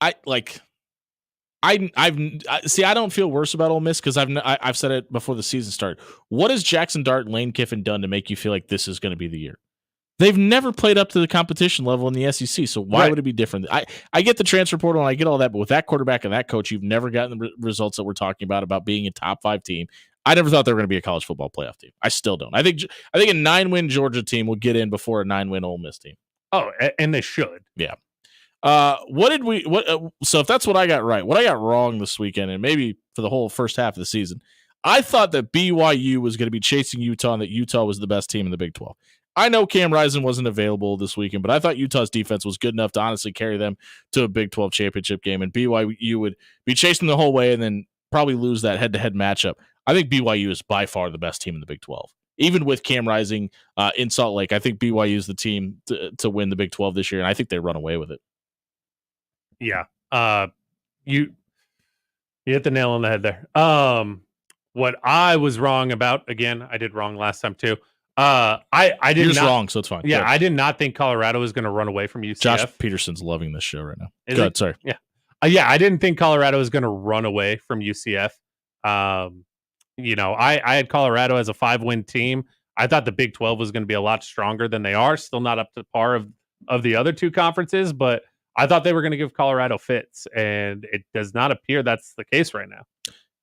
I don't feel worse about Ole Miss because I've said it before the season started. What has Jackson Dart and Lane Kiffin done to make you feel like this is going to be the year? They've never played up to the competition level in the SEC, so why would it be different? I get the transfer portal and I get all that, but with that quarterback and that coach, you've never gotten the results that we're talking about being a top 5 team. I never thought they were going to be a college football playoff team. I still don't. I think a 9-win Georgia team will get in before a 9-win Ole Miss team. Oh, and they should. Yeah. So if that's what I got right, what I got wrong this weekend, and maybe for the whole first half of the season, I thought that BYU was going to be chasing Utah and that Utah was the best team in the Big 12. I know Cam Rising wasn't available this weekend, but I thought Utah's defense was good enough to honestly carry them to a Big 12 championship game, and BYU would be chasing the whole way and then probably lose that head-to-head matchup. I think BYU is by far the best team in the Big 12. Even with Cam Rising in Salt Lake, I think BYU is the team to win the Big 12 this year, and I think they run away with it. Yeah. You hit the nail on the head there. What I was wrong about, again, I did wrong last time too. I did You're not, just wrong, so it's fine. Yeah, Good. I did not think Colorado was going to run away from UCF. Josh Peterson's loving this show right now. Is Go ahead, it? sorry. Yeah. Yeah, I didn't think Colorado was going to run away from UCF. I had Colorado as a 5-win team. I thought the Big 12 was going to be a lot stronger than they are. Still not up to par of the other 2 conferences, but I thought they were going to give Colorado fits, and it does not appear that's the case right now.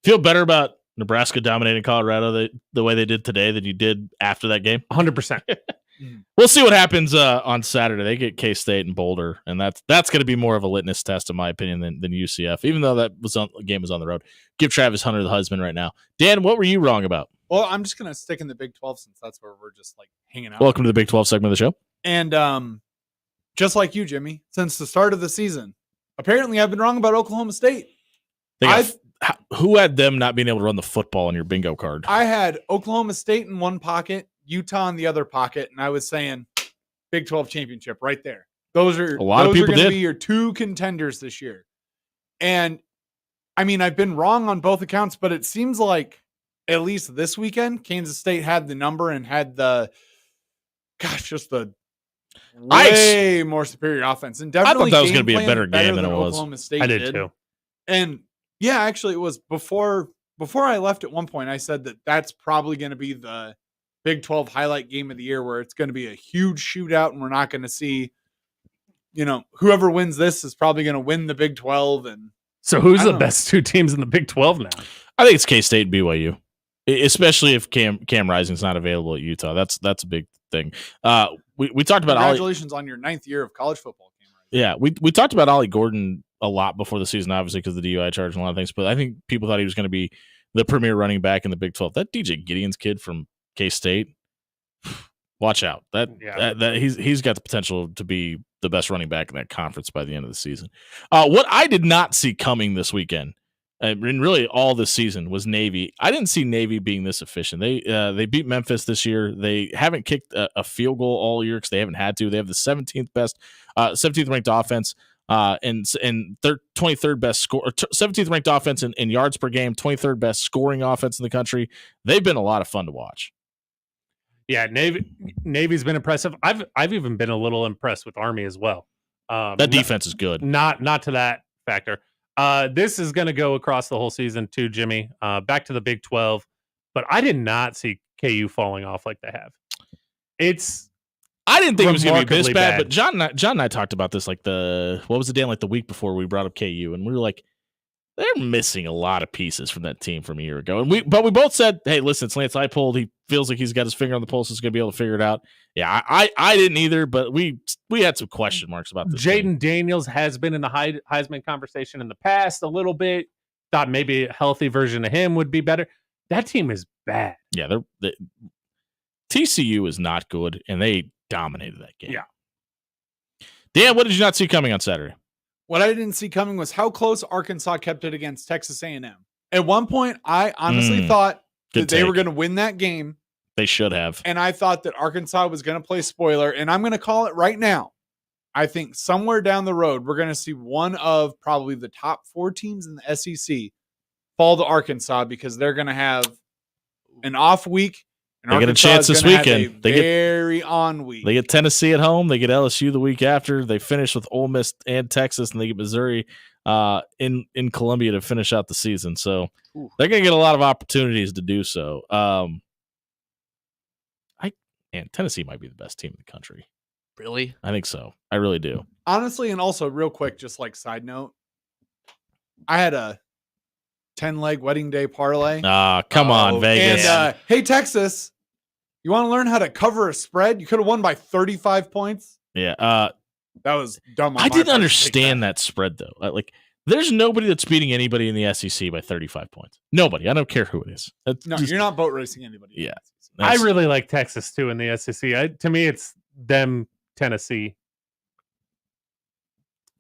Feel better about Nebraska dominating Colorado the way they did today than you did after that game? 100%. We'll see what happens on Saturday. They get K-State and Boulder, and that's going to be more of a litmus test, in my opinion, than UCF, even though the game was on the road. Give Travis Hunter the husband right now. Dan, what were you wrong about? Well, I'm just going to stick in the Big 12 since that's where we're just like hanging out. Welcome to the Big 12 segment of the show. And just like you, Jimmy, since the start of the season, apparently I've been wrong about Oklahoma State. Who had them not being able to run the football on your bingo card? I had Oklahoma State in one pocket, Utah in the other pocket, and I was saying Big 12 championship right there. Those are going to be your 2 contenders this year. And I mean, I've been wrong on both accounts, but it seems like at least this weekend, Kansas State had the number and had just the way more superior offense. And definitely I thought that was going to be a better game than it was. Oklahoma State I did too. And yeah, actually it was before I left at one point, I said that that's probably going to be the Big 12 highlight game of the year, where it's going to be a huge shootout and we're not going to see, whoever wins this is probably going to win the Big 12. And so who's the best 2 teams in the Big 12 now? I think it's K-State and BYU, especially if Cam Rising's not available at Utah. That's a big thing. We talked about congratulations on your 9th year of college football, Cam Rising. Yeah, we talked about Ollie Gordon a lot before the season, obviously because of the DUI charge and a lot of things, but I think people thought he was going to be the premier running back in the Big 12. That DJ Gideon's kid from K-State, watch out. He's got the potential to be the best running back in that conference by the end of the season. What I did not see coming this weekend, and really all this season, was Navy. I didn't see Navy being this efficient. They beat Memphis this year. They haven't kicked a field goal all year because they haven't had to. They have the 17th ranked offense. And 23rd best score, 17th ranked offense in yards per game, 23rd best scoring offense in the country. They've been a lot of fun to watch. Yeah, Navy's been impressive. I've even been a little impressed with Army as well. That defense is good. Not to that factor. This is going to go across the whole season too, Jimmy. Back to the Big 12, but I did not see KU falling off like they have. I didn't think it was going to be this bad, but John and I talked about this the week before we brought up KU, and we were like, they're missing a lot of pieces from that team from a year ago. But we both said, hey, listen, it's Lance Leipold. He feels like he's got his finger on the pulse. He's going to be able to figure it out. Yeah, I didn't either, but we had some question marks about this. Jaden Daniels has been in the Heisman conversation in the past a little bit. Thought maybe a healthy version of him would be better. That team is bad. Yeah, TCU is not good, and they dominated that game. Yeah. Dan, what did you not see coming on Saturday? What I didn't see coming was how close Arkansas kept it against Texas A&M. At one point, I honestly thought that they were going to win that game. They should have. And I thought that Arkansas was going to play spoiler. And I'm going to call it right now. I think somewhere down the road, we're going to see one of probably the top 4 teams in the SEC fall to Arkansas because they're going to have an off week. And they get a chance this weekend. They get on week. They get Tennessee at home. They get LSU the week after. They finish with Ole Miss and Texas, and they get Missouri in Columbia to finish out the season. So they're going to get a lot of opportunities to do so. Tennessee might be the best team in the country. Really? I think so. I really do. Honestly, and also real quick, just like side note, I had a 10-leg wedding day parlay. Come on, Vegas. And hey, Texas, you want to learn how to cover a spread? You could have won by 35 points. Yeah. That was dumb. I didn't understand that spread, though. There's nobody that's beating anybody in the SEC by 35 points. Nobody. I don't care who it is. You're not boat racing anybody. Yeah. I really like Texas, too, in the SEC. To me, it's them, Tennessee.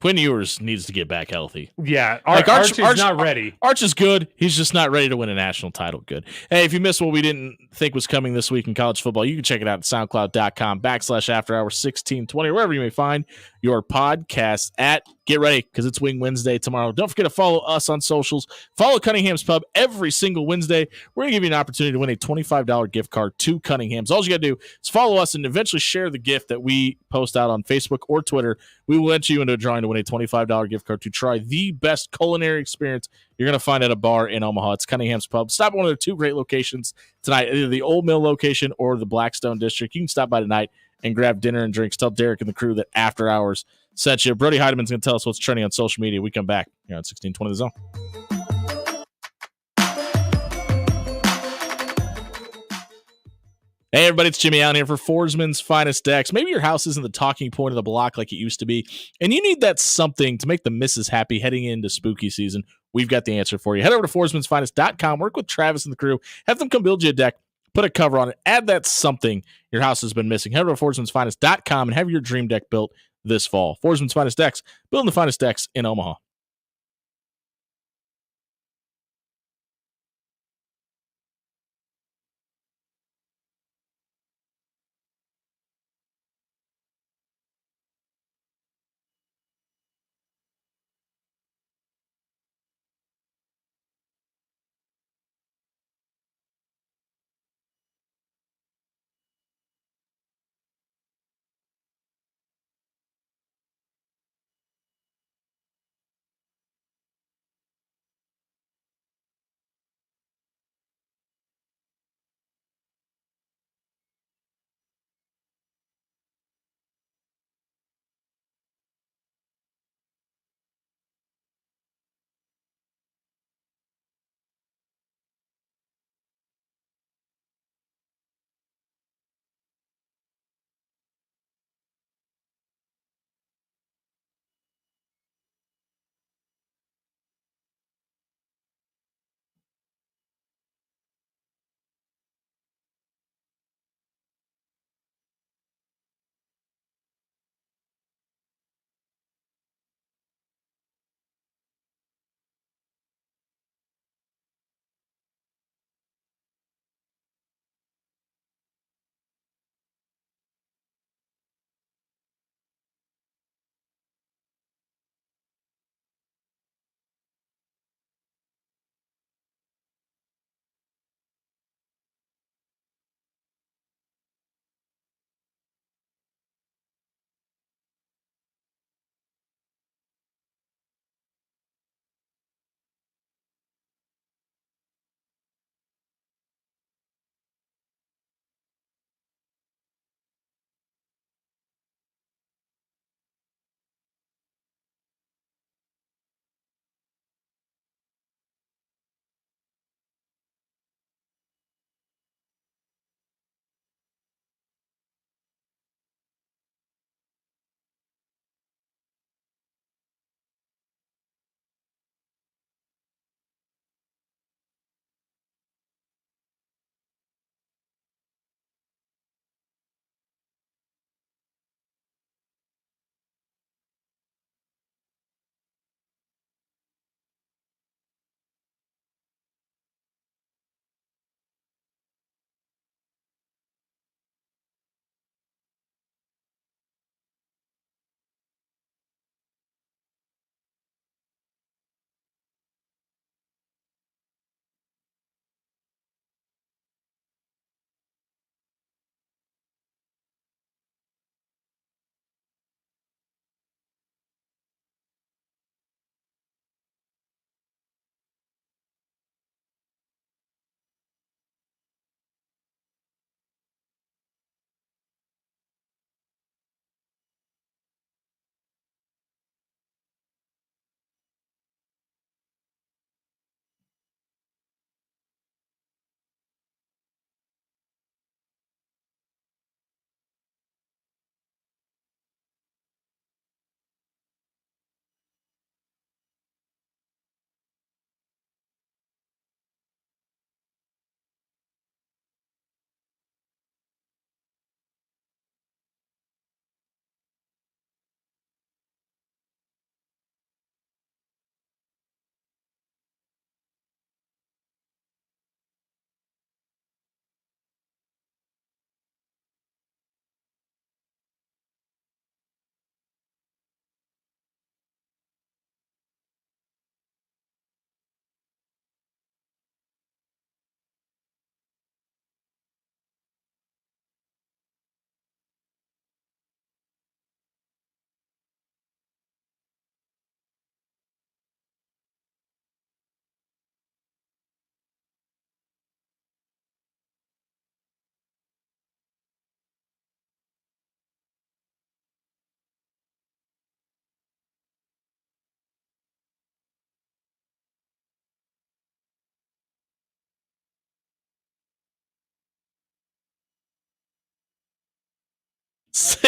Quinn Ewers needs to get back healthy. Yeah, Arch is not ready. Arch is good. He's just not ready to win a national title. Good. Hey, if you missed what we didn't think was coming this week in college football, you can check it out at soundcloud.com/afterhours1620, wherever you may find your podcasts at. Get ready, because it's Wing Wednesday tomorrow. Don't forget to follow us on socials. Follow Cunningham's Pub every single Wednesday. We're going to give you an opportunity to win a $25 gift card to Cunningham's. All you got to do is follow us and eventually share the gift that we post out on Facebook or Twitter. We will enter you into a drawing to win a $25 gift card to try the best culinary experience you're going to find at a bar in Omaha. It's Cunningham's Pub. Stop at one of their 2 great locations tonight, either the Old Mill location or the Blackstone District. You can stop by tonight and grab dinner and drinks. Tell Derek and the crew that After Hours sent you. Brody Heidemann's going to tell us what's trending on social media. We come back here on 1620 The Zone. Hey, everybody, it's Jimmy Allen here for Forsman's Finest Decks. Maybe your house isn't the talking point of the block like it used to be, and you need that something to make the missus happy heading into spooky season. We've got the answer for you. Head over to forsmansfinest.com, work with Travis and the crew, have them come build you a deck, put a cover on it, add that something your house has been missing. Head over to forsmansfinest.com and have your dream deck built this fall. Forsman's Finest Decks, building the finest decks in Omaha.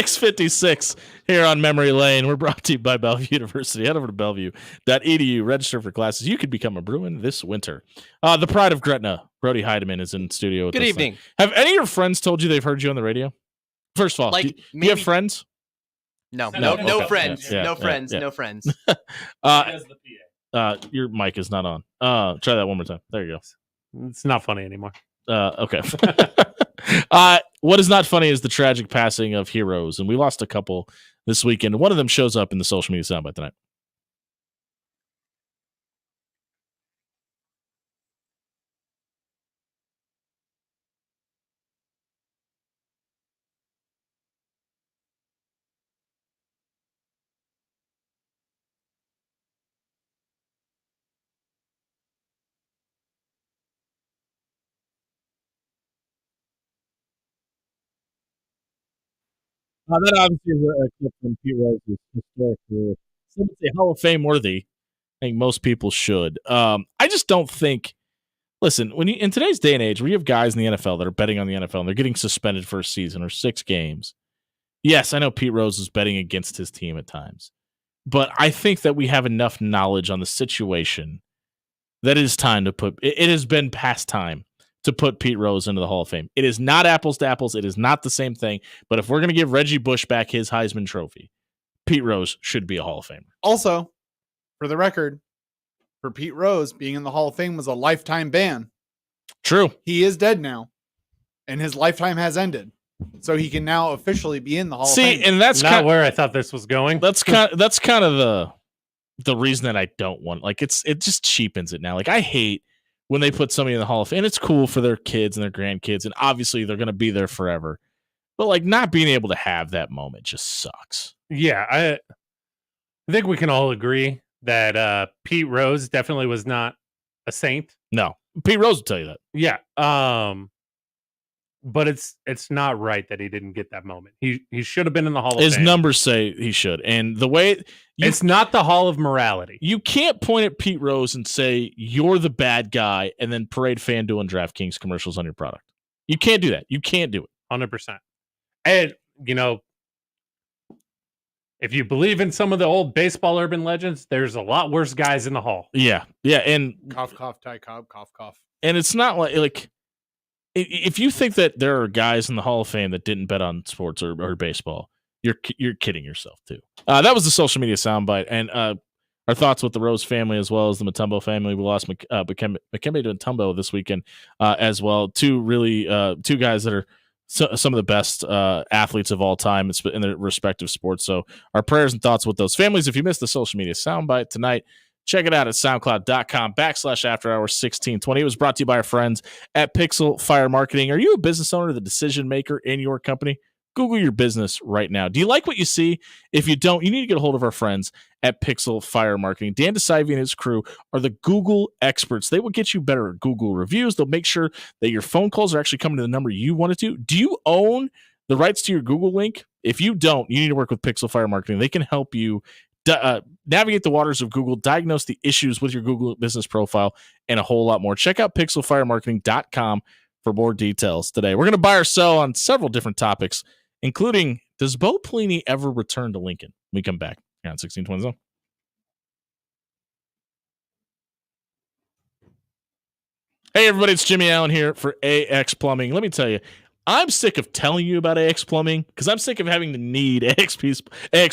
6:56 here on Memory Lane. We're brought to you by Bellevue University. Head over to bellevue.edu, register for classes. You could become a Bruin this winter. The pride of Gretna, Brody Heidemann, is in studio with us. Good evening. Have any of your friends told you they've heard you on the radio? First of all, Like, do you have friends? No Okay. friends. Yeah, No yeah, friends. yeah. No friends. Your mic is not on. Try that one more time. There you go. It's not funny anymore. Okay. What is not funny is the tragic passing of heroes, and we lost a couple this weekend. One of them shows up in the social media soundbite tonight. That obviously is a clip from Pete Rose's historic career. Some would say Hall of Fame worthy. I think most people should. I just don't think. Listen, when you in today's day and age, where you have guys in the NFL that are betting on the NFL and they're getting suspended for a season or 6 games. Yes, I know Pete Rose is betting against his team at times, but I think that we have enough knowledge on the situation that it is time to put. It has been past time to put Pete Rose into the Hall of Fame. It is not apples to apples. It is not the same thing. But if we're going to give Reggie Bush back his Heisman Trophy, Pete Rose should be a Hall of Famer. Also, for the record, for Pete Rose, being in the Hall of Fame was a lifetime ban. True. He is dead now, and his lifetime has ended. So he can now officially be in the Hall of Fame. See, and that's Not where I thought this was going. That's kind of the reason that I don't want. Like it just cheapens it now. Like I hate when they put somebody in the Hall of Fame. And it's cool for their kids and their grandkids, and obviously they're going to be there forever. But like not being able to have that moment just sucks. Yeah, I think we can all agree that Pete Rose definitely was not a saint. No, Pete Rose will tell you that. Yeah, but it's not right that he didn't get that moment. He should have been in the Hall of His Fame. numbers say he should, and the way It's not the Hall of Morality. you can't point at Pete Rose and say you're the bad guy, and then parade FanDuel and DraftKings commercials on your product. You can't do that. You can't do it. 100%. And, if you believe in some of the old baseball urban legends, there's a lot worse guys in the Hall. Yeah, and Cough, cough, Ty Cobb, cough, cough. and it's not like if you think that there are guys in the Hall of Fame that didn't bet on sports or baseball, you're kidding yourself too. That was the social media soundbite, and our thoughts with the Rose family as well as the Mutombo family. We lost Dikembe Mutombo this weekend as well. Two guys that are some of the best athletes of all time in their respective sports. So our prayers and thoughts with those families. If you missed the social media soundbite tonight, check it out at soundcloud.com/afterhours1620. It was brought to you by our friends at Pixel Fire Marketing. Are you a business owner, the decision maker in your company? Google your business right now. Do you like what you see? If you don't, you need to get a hold of our friends at Pixel Fire Marketing. Dan DeSive and his crew are the Google experts. They will get you better Google reviews. They'll make sure that your phone calls are actually coming to the number you want it to. Do you own the rights to your Google link? If you don't, you need to work with Pixel Fire Marketing. They can help you navigate the waters of Google, diagnose the issues with your Google business profile, and a whole lot more. Check out pixelfiremarketing.com for more details today. We're going to buy or sell on several different topics, including, does Bo Pelini ever return to Lincoln? When we come back here on 1620 Zone. Hey, everybody, it's Jimmy Allen here for AX Plumbing. Let me tell you, I'm sick of telling you about AX Plumbing because I'm sick of having to need AX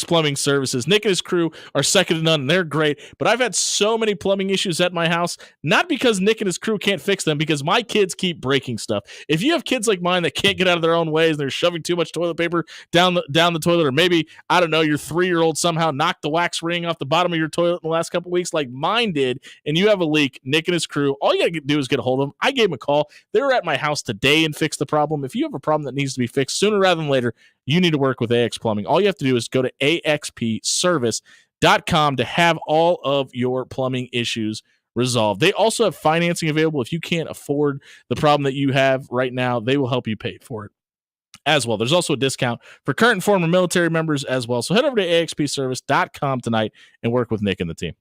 Plumbing services. Nick and his crew are second to none, and they're great. But I've had so many plumbing issues at my house, not because Nick and his crew can't fix them, because my kids keep breaking stuff. If you have kids like mine that can't get out of their own ways and they're shoving too much toilet paper down the toilet, or maybe, I don't know, your 3-year-old somehow knocked the wax ring off the bottom of your toilet in the last couple of weeks like mine did, and you have a leak, Nick and his crew, all you got to do is get a hold of them. I gave them a call. They were at my house today and fixed the problem. If you have a problem that needs to be fixed sooner rather than later, you need to work with AX Plumbing. All you have to do is go to axpservice.com to have all of your plumbing issues resolved. They also have financing available. If you can't afford the problem that you have right now, they will help you pay for it as well. There's also a discount for current and former military members as well. So head over to axpservice.com tonight and work with Nick and the team.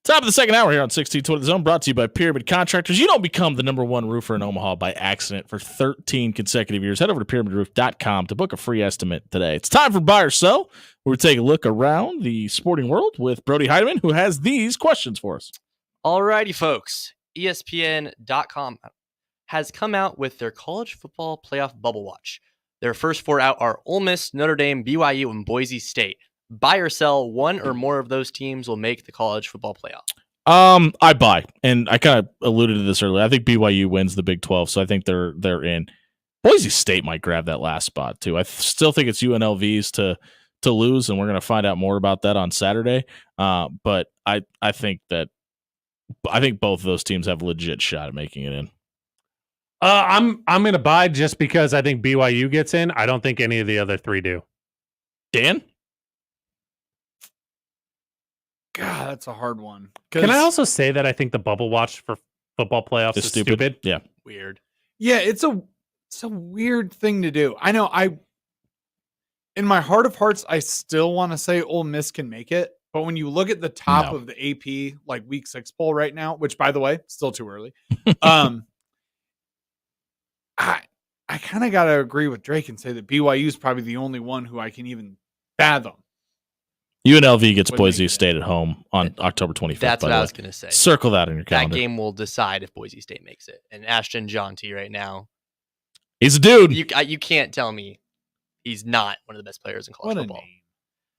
Top of the second hour here on 1620 The Zone, brought to you by Pyramid Contractors. You don't become the #1 roofer in Omaha by accident for 13 consecutive years. Head over to pyramidroof.com to book a free estimate today. It's time for Buy or Sell, where we take a look around the sporting world with Brody Heidemann, who has these questions for us. Alrighty, folks. ESPN.com has come out with their college football playoff bubble watch. Their first 4 out are Ole Miss, Notre Dame, BYU, and Boise State. Buy or sell, one or more of those teams will make the college football playoff. I buy, and I kind of alluded to this earlier. I think BYU wins the Big 12, so I think they're in. Boise State might grab that last spot too. I still think it's UNLV's to lose, and we're going to find out more about that on Saturday. But I think both of those teams have a legit shot at making it in. I'm going to buy just because I think BYU gets in. I don't think any of the other 3 do. Dan? God, that's a hard one. Can I also say that I think the bubble watch for football playoffs is stupid? Yeah. Weird. Yeah, it's a weird thing to do. I know in my heart of hearts, I still want to say Ole Miss can make it. But when you look at the top of the AP, like week 6 poll right now, which by the way, still too early. I kind of got to agree with Drake and say that BYU is probably the only one who I can even fathom. UNLV gets Boise State at home on October 25th. That's what I was going to say. Circle that in your calendar. That game will decide if Boise State makes it. And Ashton Jonty right now, he's a dude. You can't tell me he's not one of the best players in college football.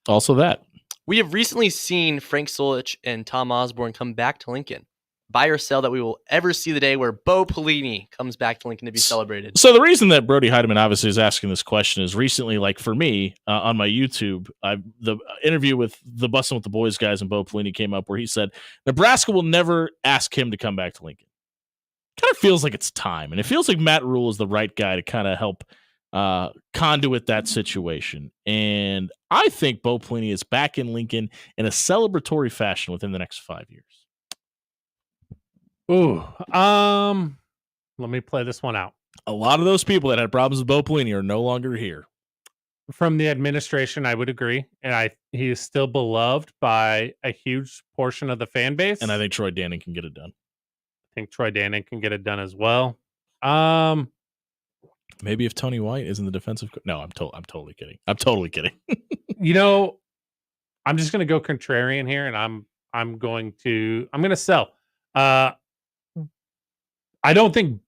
Also that. We have recently seen Frank Solich and Tom Osborne come back to Lincoln. Buy or sell that we will ever see the day where Bo Pelini comes back to Lincoln to be celebrated. So the reason that Brody Heidemann obviously is asking this question is recently, like for me, on my YouTube, the interview with the Bussin' with the Boys guys and Bo Pelini came up where he said Nebraska will never ask him to come back to Lincoln. Kind of feels like it's time. And it feels like Matt Rule is the right guy to kind of help conduit that situation. And I think Bo Pelini is back in Lincoln in a celebratory fashion within the next 5 years. Ooh, let me play this one out. A lot of those people that had problems with Bo Pelini are no longer here. From the administration, I would agree, and he is still beloved by a huge portion of the fan base. And I think Troy Danning can get it done. I think Troy Danning can get it done as well. Maybe if Tony White isn't the defensive no, I'm totally kidding. I'm totally kidding. I'm just going to go contrarian here, and I'm going to sell. I don't think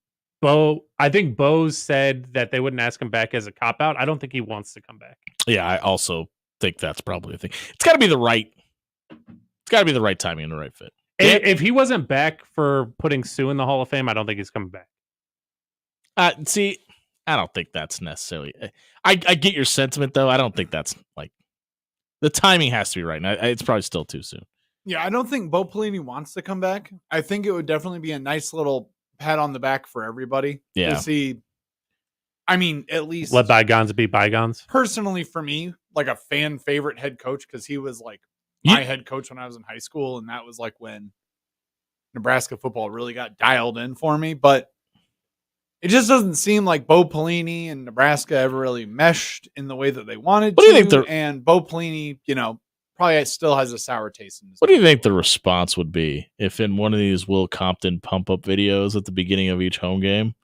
I think Bo said that they wouldn't ask him back as a cop-out. I don't think he wants to come back. Yeah, I also think that's probably a thing. It's got to be the right timing and the right fit. If he wasn't back for putting Sue in the Hall of Fame, I don't think he's coming back. See, I don't think that's necessarily. I get your sentiment, though. I don't think that's like the timing has to be right. And it's probably still too soon. Yeah, I don't think Bo Pelini wants to come back. I think it would definitely be a nice little pat on the back for everybody to see. I mean, at least let bygones be bygones. Personally, for me, like a fan favorite head coach, because he was like my head coach when I was in high school, and that was like when Nebraska football really got dialed in for me. But it just doesn't seem like Bo Pelini and Nebraska ever really meshed in the way that they wanted to. Do you think and Bo Pelini, probably still has a sour taste in his What do you think the response would be if in one of these Will Compton pump-up videos at the beginning of each home game,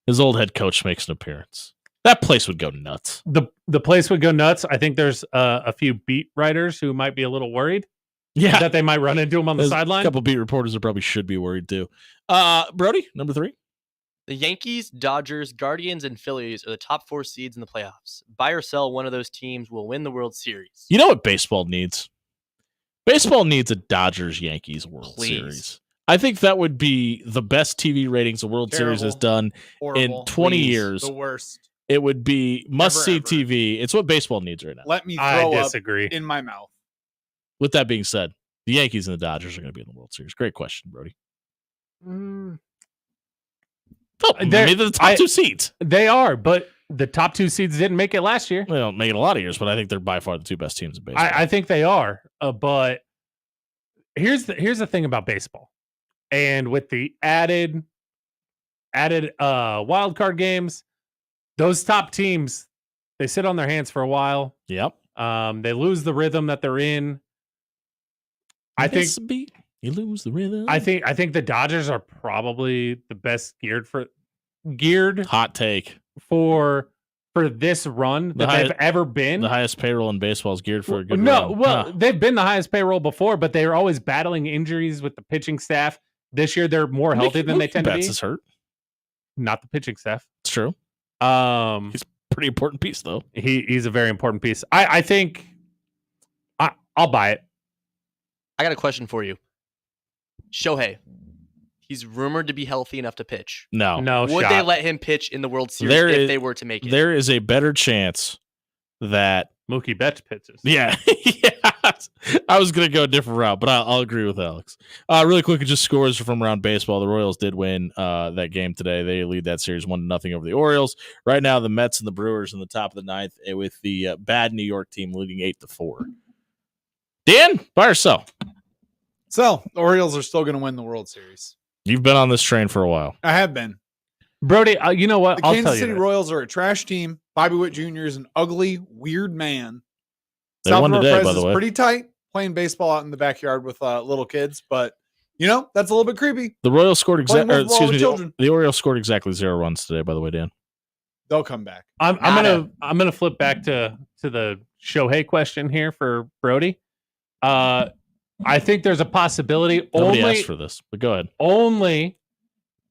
his old head coach makes an appearance? That place would go nuts. The place would go nuts. I think there's a few beat writers who might be a little worried. Yeah. That they might run into him on the sideline. A couple beat reporters that probably should be worried too. Brody, number 3. The Yankees, Dodgers, Guardians, and Phillies are the top 4 seeds in the playoffs. Buy or sell, one of those teams will win the World Series. You know what baseball needs? Baseball needs a Dodgers-Yankees World Series. I think that would be the best TV ratings the World Series has done in 20 years. The worst. It would be must-see TV. It's what baseball needs right now. Let me throw I disagree. up in my mouth. With that being said, the Yankees and the Dodgers are going to be in the World Series. Great question, Brody. They're the top 2 seeds. They are, but the top 2 seeds didn't make it last year. They don't make it a lot of years, but I think they're by far the 2 best teams in baseball. I think they are, but here's the thing about baseball, and with the added wild card games, those top teams, they sit on their hands for a while. Yep. They lose the rhythm that they're in. I think You lose the rhythm. I think the Dodgers are probably the best geared Hot take. for this run that they've ever been. The highest payroll in baseball is geared for a good run. They've been the highest payroll before, but they are always battling injuries with the pitching staff. This year, they're more healthy than they tend to be. Betts is hurt. Not the pitching staff. It's true. He's a pretty important piece, though. He's a very important piece. I think I'll buy it. I got a question for you. Shohei, he's rumored to be healthy enough to pitch. No. Would they let him pitch in the World Series if they were to make it? There is a better chance that Mookie Betts pitches. Yeah. I was going to go a different route, but I'll agree with Alex. Really quick, just scores from around baseball. The Royals did win that game today. They lead that series 1-0 over the Orioles. Right now, the Mets and the Brewers in the top of the ninth, with the bad New York team leading 8-4. Dan, buy or sell? So, the Orioles are still going to win the World Series. You've been on this train for a while. I have been. Brody, you know what? The Kansas City Royals are a trash team. Bobby Witt Jr. is an ugly, weird man. They won today, by the way. Pretty tight, playing baseball out in the backyard with little kids, but that's a little bit creepy. The Royals scored the Orioles scored exactly 0 runs today, by the way, Dan. They'll come back. I'm gonna flip back to the Shohei question here for Brody. I think there's a possibility. Nobody asked for this, but go ahead. Only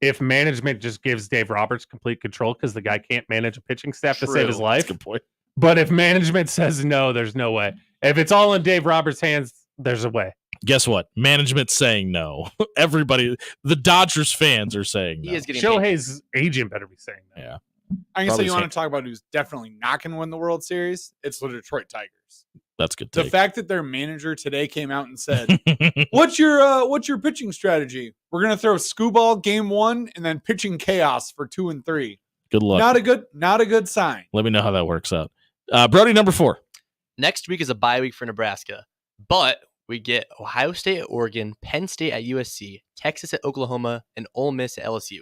if management just gives Dave Roberts complete control, because the guy can't manage a pitching staff to save his life. That's a good point. But if management says no, there's no way. If it's all in Dave Roberts' hands, there's a way. Guess what? Management's saying no. Everybody, the Dodgers fans are saying no. He is getting Shohei's agent better be saying no. Yeah. I can say you want to talk about who's definitely not going to win the World Series? It's the Detroit Tigers. That's good. The fact that their manager today came out and said, "What's your pitching strategy? We're going to throw Skubal game 1 and then pitching chaos for 2 and 3." Good luck. Not a good sign. Let me know how that works out. Brody, number 4. Next week is a bye week for Nebraska, but we get Ohio State at Oregon, Penn State at USC, Texas at Oklahoma, and Ole Miss at LSU.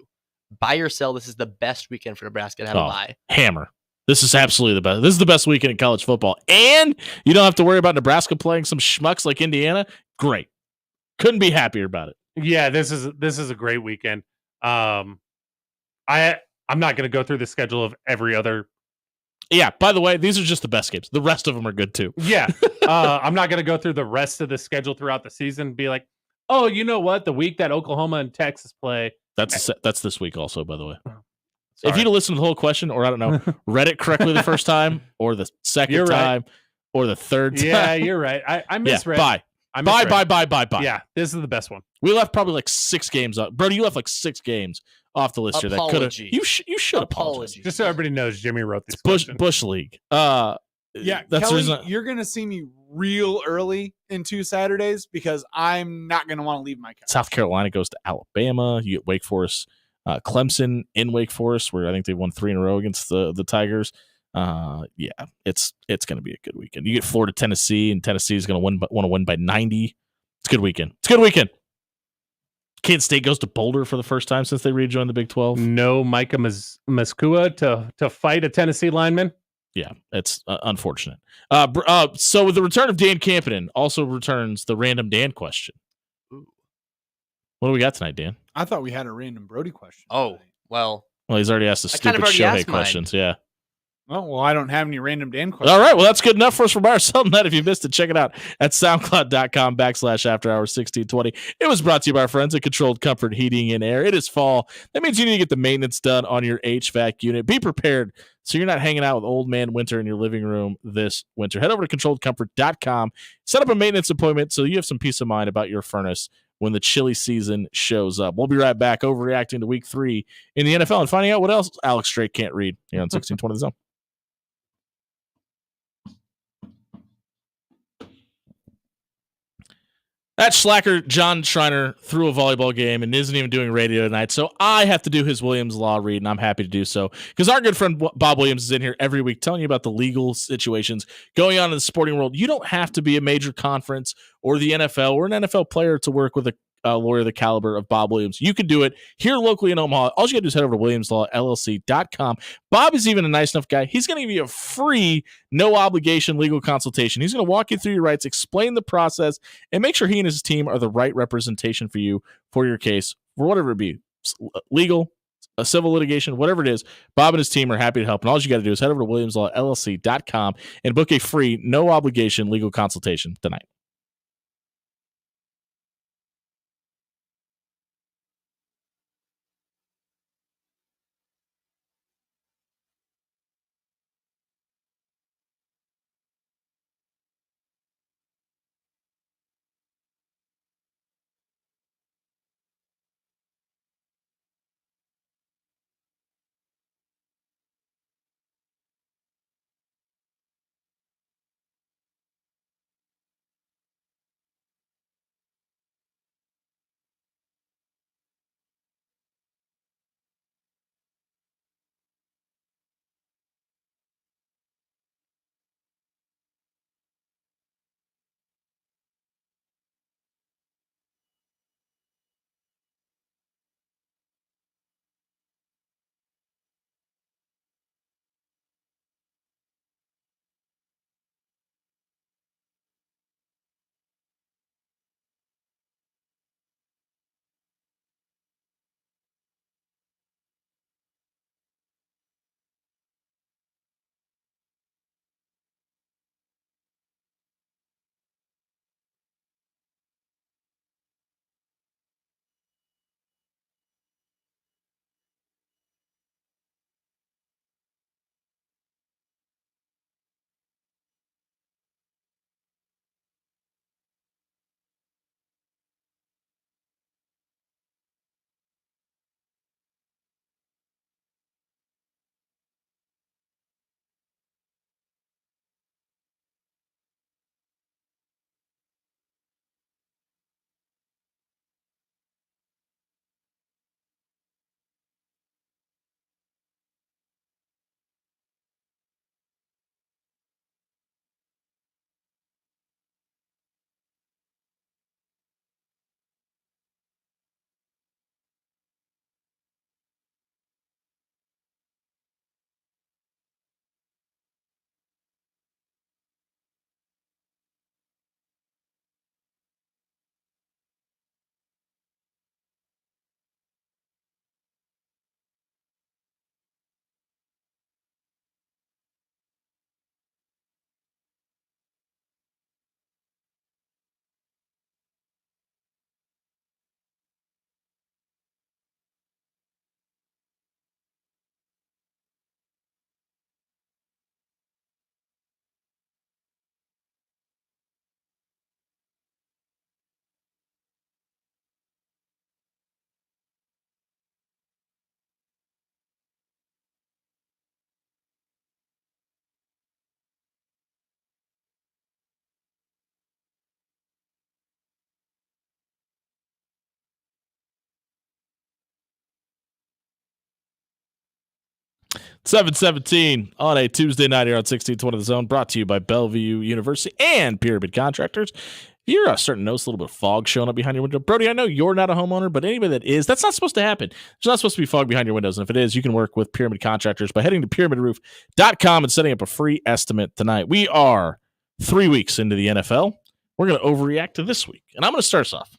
Buy or sell, this is the best weekend for Nebraska to have a bye. Hammer. This is absolutely the best. This is the best weekend in college football. And you don't have to worry about Nebraska playing some schmucks like Indiana. Great. Couldn't be happier about it. Yeah, this is a great weekend. I'm not going to go through the schedule of every other. Yeah, by the way, these are just the best games. The rest of them are good too. Yeah. I'm not going to go through the rest of the schedule throughout the season and be like, oh, you know what? The week that Oklahoma and Texas play. That's this week also, by the way. Sorry. If you'd listened to the whole question, or I don't know, read it correctly the first time, or the second time, or the third time. Yeah, you're right. I misread. Bye. Bye. Yeah, this is the best one. We left probably like 6 games up. Brody, you left like 6 games off the list here. That could have. You should apologize. Just so everybody knows, Jimmy wrote this. Bush League. Yeah, that's Kelly, the reason. you're gonna see me real early in 2 Saturdays because I'm not gonna want to leave my couch. South Carolina goes to Alabama. You get Wake Forest, Clemson in Wake Forest, where I think they won 3 in a row against the Tigers. Yeah, it's going to be a good weekend. You get Florida, Tennessee, and Tennessee is going to want to win by 90. It's a good weekend. Kansas State goes to Boulder for the first time since they rejoined the Big 12. No Micah Maskua to fight a Tennessee lineman. Yeah, it's unfortunate. So with the return of Dan Campion, also returns the random Dan question. Ooh. What do we got tonight, Dan? I thought we had a random Brody question. Oh, well, he's already asked the stupid Shohei questions. Yeah. Oh, well, I don't have any random Dan questions. All right. Well, that's good enough for us for Buy or Sell Tonight. If you missed it, check it out at soundcloud.com/afterhours1620. It was brought to you by our friends at Controlled Comfort Heating and Air. It is fall. That means you need to get the maintenance done on your HVAC unit. Be prepared so you're not hanging out with old man winter in your living room this winter. Head over to controlledcomfort.com. Set up a maintenance appointment so you have some peace of mind about your furnace when the chilly season shows up. We'll be right back overreacting to week 3 in the NFL and finding out what else Alex Drake can't read here on 1620 The Zone. That slacker John Schreiner threw a volleyball game and isn't even doing radio tonight, so I have to do his Williams Law read, and I'm happy to do so because our good friend Bob Williams is in here every week telling you about the legal situations going on in the sporting world. You don't have to be a major conference or the NFL or an NFL player to work with lawyer of the caliber of Bob Williams. You can do it here locally in Omaha. All you got to do is head over to williamslawllc.com. Bob is even a nice enough guy. He's going to give you a free, no obligation legal consultation. He's going to walk you through your rights, explain the process, and make sure he and his team are the right representation for you for your case, for whatever it be, legal, a civil litigation, whatever it is. Bob and his team are happy to help. And all you got to do is head over to williamslawllc.com and book a free, no obligation legal consultation tonight. $7:17 on a Tuesday night here on 1620 The Zone, brought to you by Bellevue University and Pyramid Contractors. If you're starting to notice a little bit of fog showing up behind your window, Brody, I know you're not a homeowner, but anybody that is, that's not supposed to happen. There's not supposed to be fog behind your windows. And if it is, you can work with Pyramid Contractors by heading to pyramidroof.com and setting up a free estimate tonight. We are 3 weeks into the NFL. We're going to overreact to this week. And I'm going to start us off.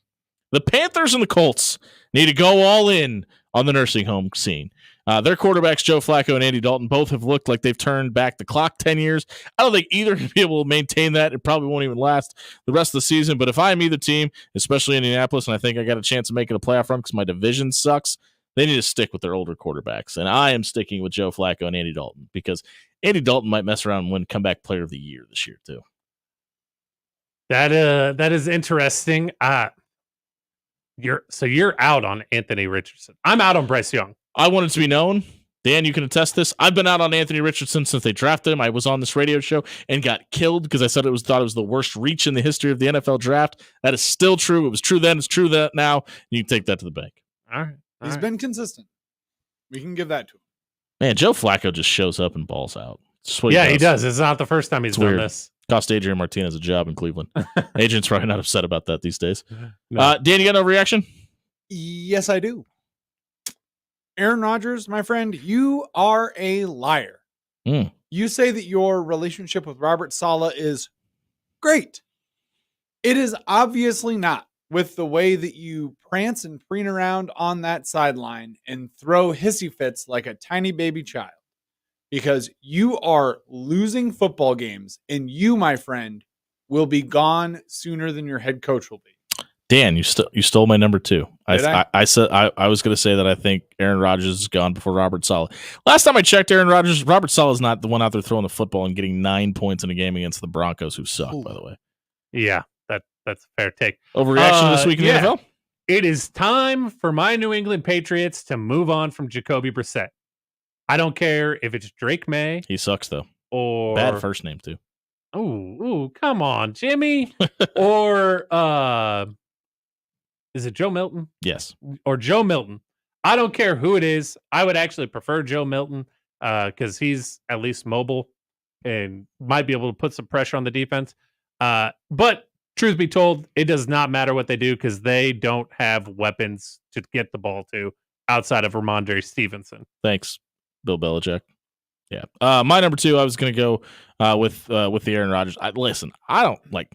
The Panthers and the Colts need to go all in on the nursing home scene. Their quarterbacks, Joe Flacco and Andy Dalton, both have looked like they've turned back the clock 10 years. I don't think either will be able to maintain that. It probably won't even last the rest of the season. But if I'm either team, especially Indianapolis, and I think I got a chance of making a playoff run because my division sucks, they need to stick with their older quarterbacks. And I am sticking with Joe Flacco and Andy Dalton because Andy Dalton might mess around and win comeback player of the year this year, too. That is interesting. You're out on Anthony Richardson. I'm out on Bryce Young. I want it to be known, Dan, you can attest this. I've been out on Anthony Richardson since they drafted him. I was on this radio show and got killed because I said thought it was the worst reach in the history of the NFL draft. That is still true. It was true then. It's true that now. You can take that to the bank. All right. He's been consistent. We can give that to him. Man, Joe Flacco just shows up and balls out. Yeah, he does. It's not the first time he's done weird. this. Cost Adrian Martinez a job in Cleveland. Adrian's probably not upset about that these days. No. Dan, you got no reaction? Yes, I do. Aaron Rodgers, my friend, you are a liar. You say that your relationship with Robert Saleh is great. It is obviously not, with the way that you prance and preen around on that sideline and throw hissy fits like a tiny baby child. Because you are losing football games, and you, my friend, will be gone sooner than your head coach will be. Dan, you stole my number 2. I said I was going to say that I think Aaron Rodgers is gone before Robert Saleh. Last time I checked, Robert Saleh is not the one out there throwing the football and getting 9 points in a game against the Broncos, who suck, by the way. Yeah, that's a fair take. Overreaction this week in the NFL? It is time for my New England Patriots to move on from Jacoby Brissett. I don't care if it's Drake May. He sucks, though. Or bad first name, too. Ooh, come on, Jimmy. Or is it Joe Milton? Yes. Or Joe Milton. I don't care who it is. I would actually prefer Joe Milton because he's at least mobile and might be able to put some pressure on the defense. But truth be told, it does not matter what they do because they don't have weapons to get the ball to outside of Ramondre Stevenson. Thanks, Bill Belichick. Yeah. My number 2, I was going to go with the Aaron Rodgers. Listen, I don't like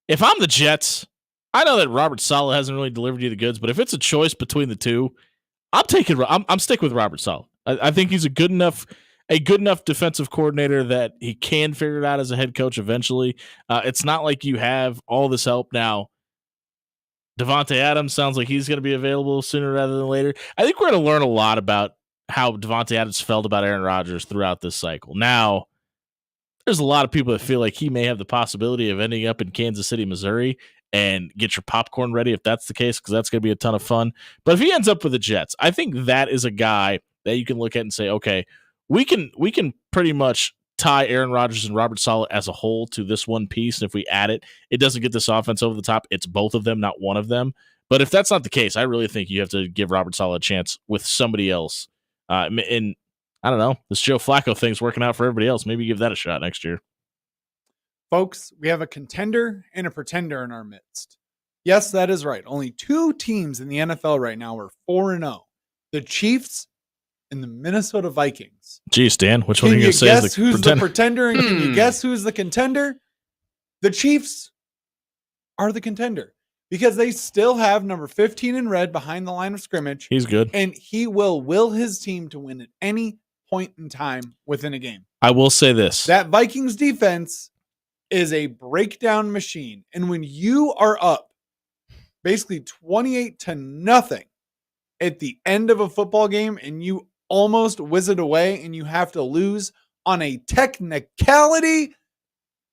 if I'm the Jets. I know that Robert Saleh hasn't really delivered you the goods, but if it's a choice between the two, I'm sticking with Robert Saleh. I think he's a good enough defensive coordinator that he can figure it out as a head coach eventually. It's not like you have all this help now. Devontae Adams sounds like he's going to be available sooner rather than later. I think we're going to learn a lot about how Devontae Adams felt about Aaron Rodgers throughout this cycle. Now, there's a lot of people that feel like he may have the possibility of ending up in Kansas City, Missouri, and get your popcorn ready if that's the case, because that's going to be a ton of fun. But if he ends up with the Jets, I think that is a guy that you can look at and say, okay, we can pretty much tie Aaron Rodgers and Robert Saleh as a whole to this one piece. And if we add it, it doesn't get this offense over the top. It's both of them, not one of them. But if that's not the case, I really think you have to give Robert Saleh a chance with somebody else. And I don't know, this Joe Flacco thing's working out for everybody else. Maybe give that a shot next year. Folks, we have a contender and a pretender in our midst. Yes, that is right. Only 2 teams in the NFL right now are 4-0. The Chiefs and the Minnesota Vikings. Geez, Dan, which one are you going to say is the who's pretender? The pretender? And can you guess who's the contender? The Chiefs are the contender because they still have number 15 in red behind the line of scrimmage. He's good. And he will his team to win at any point in time within a game. I will say this. That Vikings defense is a breakdown machine. And when you are up basically 28-0 at the end of a football game and you almost whiz it away and you have to lose on a technicality,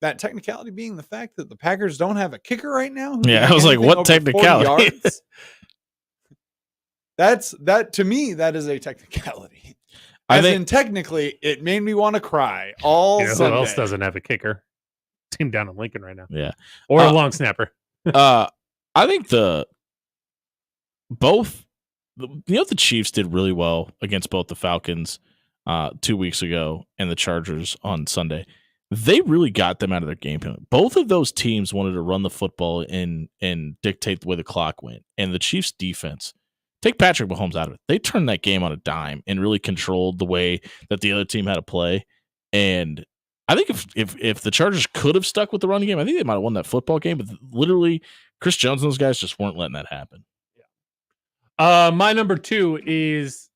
that technicality being the fact that the Packers don't have a kicker right now. Yeah, I was like, what technicality? That to me, that is a technicality. Technically, it made me want to cry all Sunday. Who else doesn't have a kicker? Team down in Lincoln right now. Yeah. Or a long snapper. I think the Chiefs did really well against both the Falcons 2 weeks ago and the Chargers on Sunday. They really got them out of their game plan. Both of those teams wanted to run the football and dictate the way the clock went. And the Chiefs defense, take Patrick Mahomes out of it. They turned that game on a dime and really controlled the way that the other team had to play. And I think if the Chargers could have stuck with the running game, I think they might have won that football game. But literally, Chris Jones and those guys just weren't letting that happen. Yeah. My number 2 is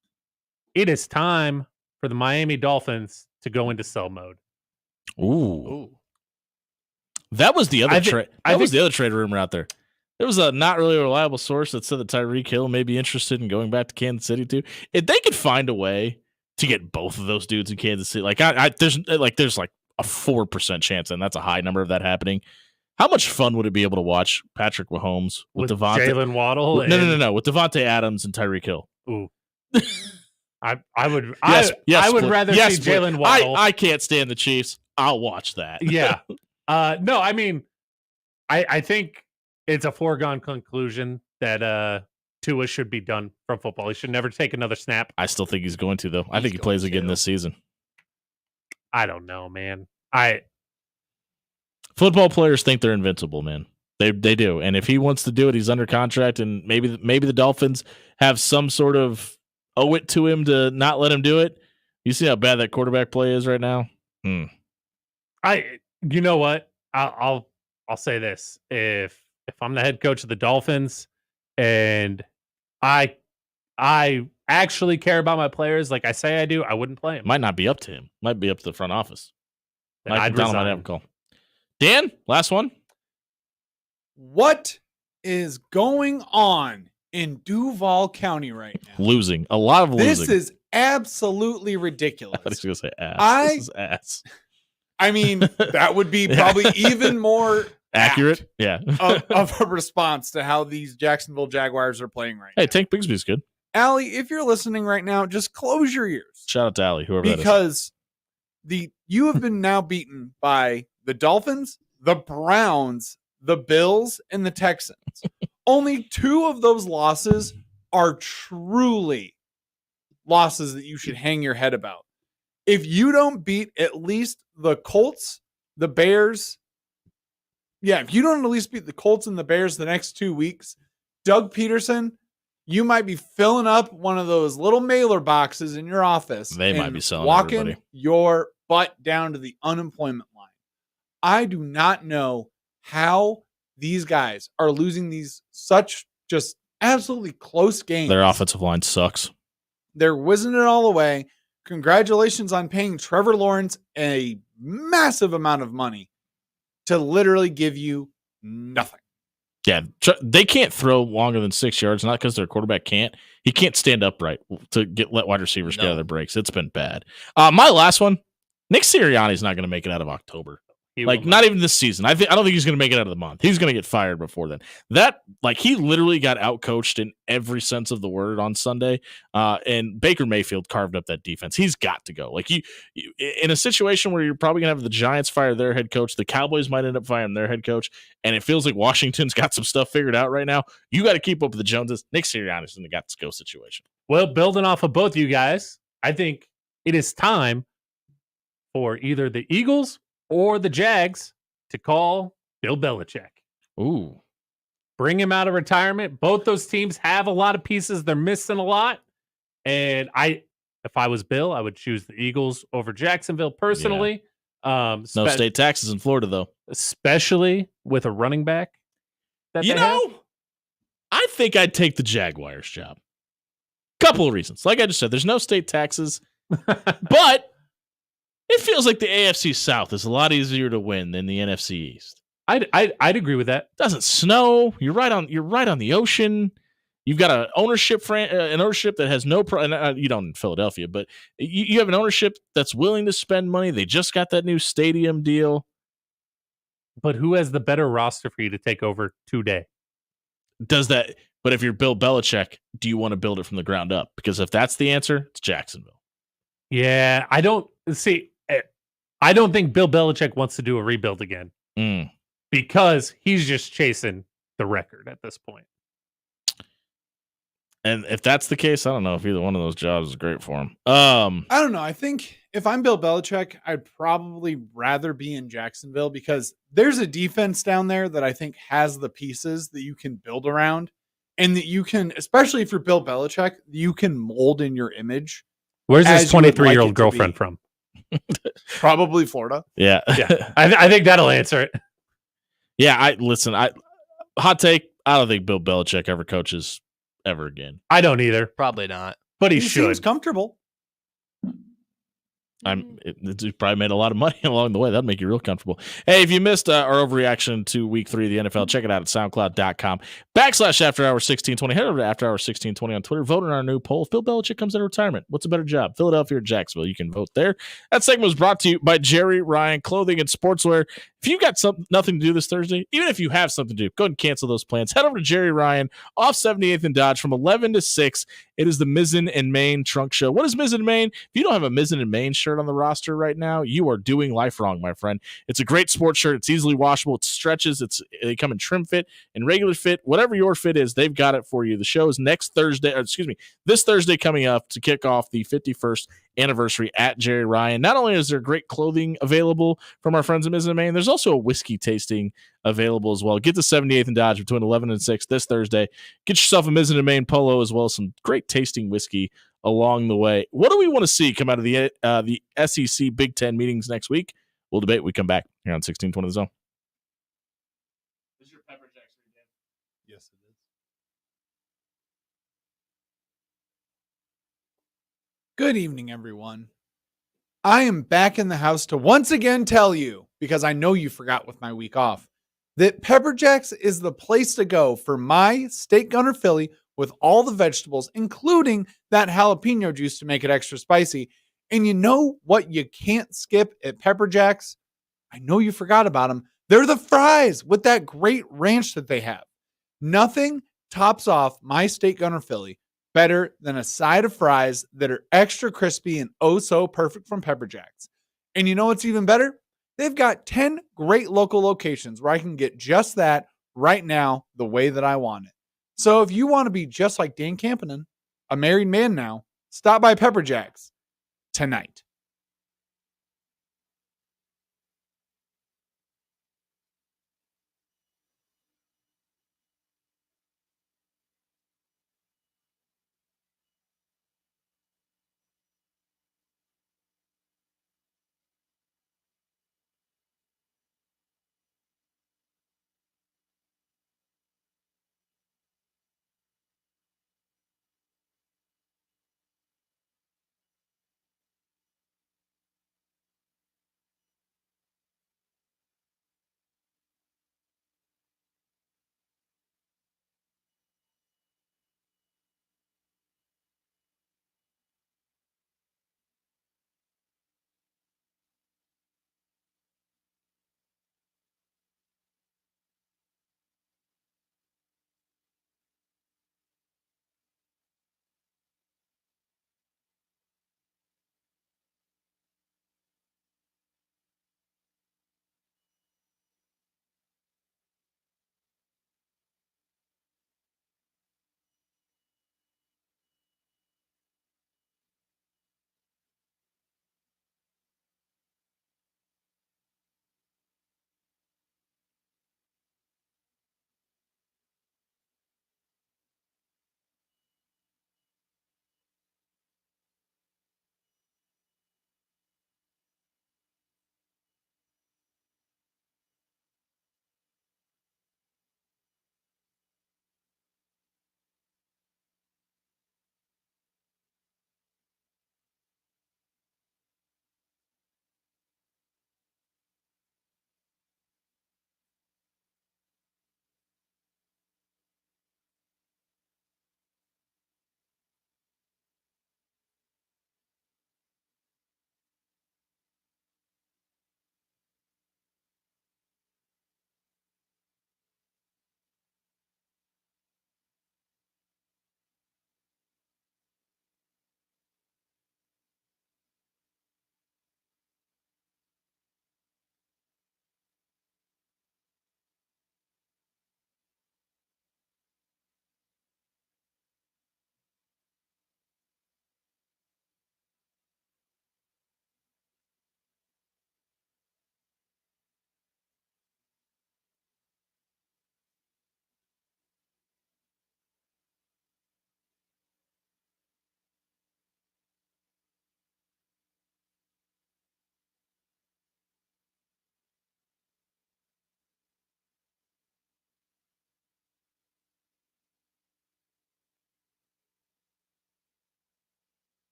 it is time for the Miami Dolphins to go into sell mode. Ooh. That was the other trade. That was the other trade rumor out there. There was a not really reliable source that said that Tyreek Hill may be interested in going back to Kansas City too. If they could find a way to get both of those dudes in Kansas City, there's like a 4% chance, and that's a high number of that happening. How much fun would it be able to watch Patrick Mahomes with Devontae Jalen Waddle? No, with Devontae Adams and Tyreek Hill. Ooh. I would rather see Jalen Waddle. I can't stand the Chiefs. I'll watch that. Yeah. No, I mean, I think it's a foregone conclusion that Tua should be done from football. He should never take another snap. I still think he's going to, though. I think he plays again this season. I don't know, man. Football players think they're invincible, man. They do. And if he wants to do it, he's under contract, and maybe the Dolphins have some sort of owe it to him to not let him do it. You see how bad that quarterback play is right now? You know what? I'll say this. If I'm the head coach of the Dolphins and I actually care about my players like I say I do, I wouldn't play him. Might not be up to him. Might be up to the front office. I'd resign. Might have a call. Dan, last one. What is going on in Duval County right now? Losing. A lot of losing. This is absolutely ridiculous. I was going to say ass. This is ass. I mean, that would be probably even more accurate. Yeah. of a response to how these Jacksonville Jaguars are playing right now. Hey, Tank Bigsby's good. Allie, if you're listening right now, just close your ears. Shout out to Allie, whoever that is. Because you have been now beaten by the Dolphins, the Browns, the Bills, and the Texans. Only 2 of those losses are truly losses that you should hang your head about. If you don't beat at least the Colts, the Bears, if you don't at least beat the Colts and the Bears the next 2 weeks, Doug Peterson, you might be filling up one of those little mailer boxes in your office. They might be selling walking everybody. Your butt down to the unemployment line. I do not know how these guys are losing these such just absolutely close games. Their offensive line sucks. They're whizzing it all away. Congratulations on paying Trevor Lawrence a massive amount of money to literally give you nothing. Yeah, they can't throw longer than 6 yards, not because their quarterback can't. He can't stand upright to let wide receivers get out of their breaks. It's been bad. My last one, Nick Sirianni's not going to make it out of October. Not even this season. I don't think he's going to make it out of the month. He's going to get fired before then. He literally got outcoached in every sense of the word on Sunday. And Baker Mayfield carved up that defense. He's got to go. You in a situation where you're probably going to have the Giants fire their head coach, the Cowboys might end up firing their head coach, and it feels like Washington's got some stuff figured out right now. You got to keep up with the Joneses. Nick Sirianni's in the got to go situation. Well, building off of both you guys, I think it is time for either the Eagles or the Jags to call Bill Belichick. Ooh. Bring him out of retirement. Both those teams have a lot of pieces. They're missing a lot. And if I was Bill, I would choose the Eagles over Jacksonville personally. Yeah. No state taxes in Florida, though. Especially with a running back. I think I'd take the Jaguars job. Couple of reasons. Like I just said, there's no state taxes. But it feels like the AFC South is a lot easier to win than the NFC East. I'd agree with that. Doesn't snow. You're right on the ocean. You've got an ownership that has no you don't in Philadelphia, but you have an ownership that's willing to spend money. They just got that new stadium deal. But who has the better roster for you to take over today? But if you're Bill Belichick, do you want to build it from the ground up? Because if that's the answer, it's Jacksonville. Yeah, I don't think Bill Belichick wants to do a rebuild again because he's just chasing the record at this point. And if that's the case, I don't know if either one of those jobs is great for him. I don't know. I think if I'm Bill Belichick, I'd probably rather be in Jacksonville because there's a defense down there that I think has the pieces that you can build around and that you can, especially if you're Bill Belichick, you can mold in your image. Where's his 23-year-old girlfriend from? Probably Florida. Yeah. I think that'll answer it. Yeah. Hot take. I don't think Bill Belichick ever coaches ever again. I don't either. Probably not. But he seems should. comfortable. He probably made a lot of money along the way. That'd make you real comfortable. Hey, if you missed our overreaction to week 3 of the NFL, check it out at soundcloud.com/afterhour1620. Head over to afterhour1620 on Twitter. Vote in our new poll. If Bill Belichick comes out of retirement, what's a better job, Philadelphia or Jacksonville? You can vote there. That segment was brought to you by Jerry Ryan Clothing and Sportswear. If you've got nothing to do this Thursday, even if you have something to do, go ahead and cancel those plans. Head over to Jerry Ryan off 78th and Dodge from 11 to 6. It is the Mizzen and Main Trunk Show. What is Mizzen and Main? If you don't have a Mizzen and Main shirt on the roster right now, you are doing life wrong, my friend. It's a great sports shirt. It's easily washable. It stretches. They come in trim fit and regular fit. Whatever your fit is, they've got it for you. The show is this Thursday coming up to kick off the 51st anniversary at Jerry Ryan. Not only is there great clothing available from our friends at Mizzen and Main, there's also a whiskey tasting available as well. Get to 78th and Dodge between 11 and 6 this Thursday. Get yourself a Mizzen and Main Polo as well as some great tasting whiskey along the way. What do we want to see come out of the SEC Big Ten meetings next week? We'll debate. We come back here on 1620 The Zone. Is your pepper jack again? Yes, it is. Good evening, everyone. I am back in the house to once again tell you, because I know you forgot with my week off, that Pepper Jack's is the place to go for my steak gunner Philly with all the vegetables, including that jalapeno juice to make it extra spicy. And you know what you can't skip at Pepper Jack's? I know you forgot about them. They're the fries with that great ranch that they have. Nothing tops off my steak gunner Philly better than a side of fries that are extra crispy and oh so perfect from Pepper Jack's. And you know what's even better? They've got 10 great local locations where I can get just that right now the way that I want it. So if you want to be just like Dan Campanen, a married man now, stop by Pepper Jack's tonight.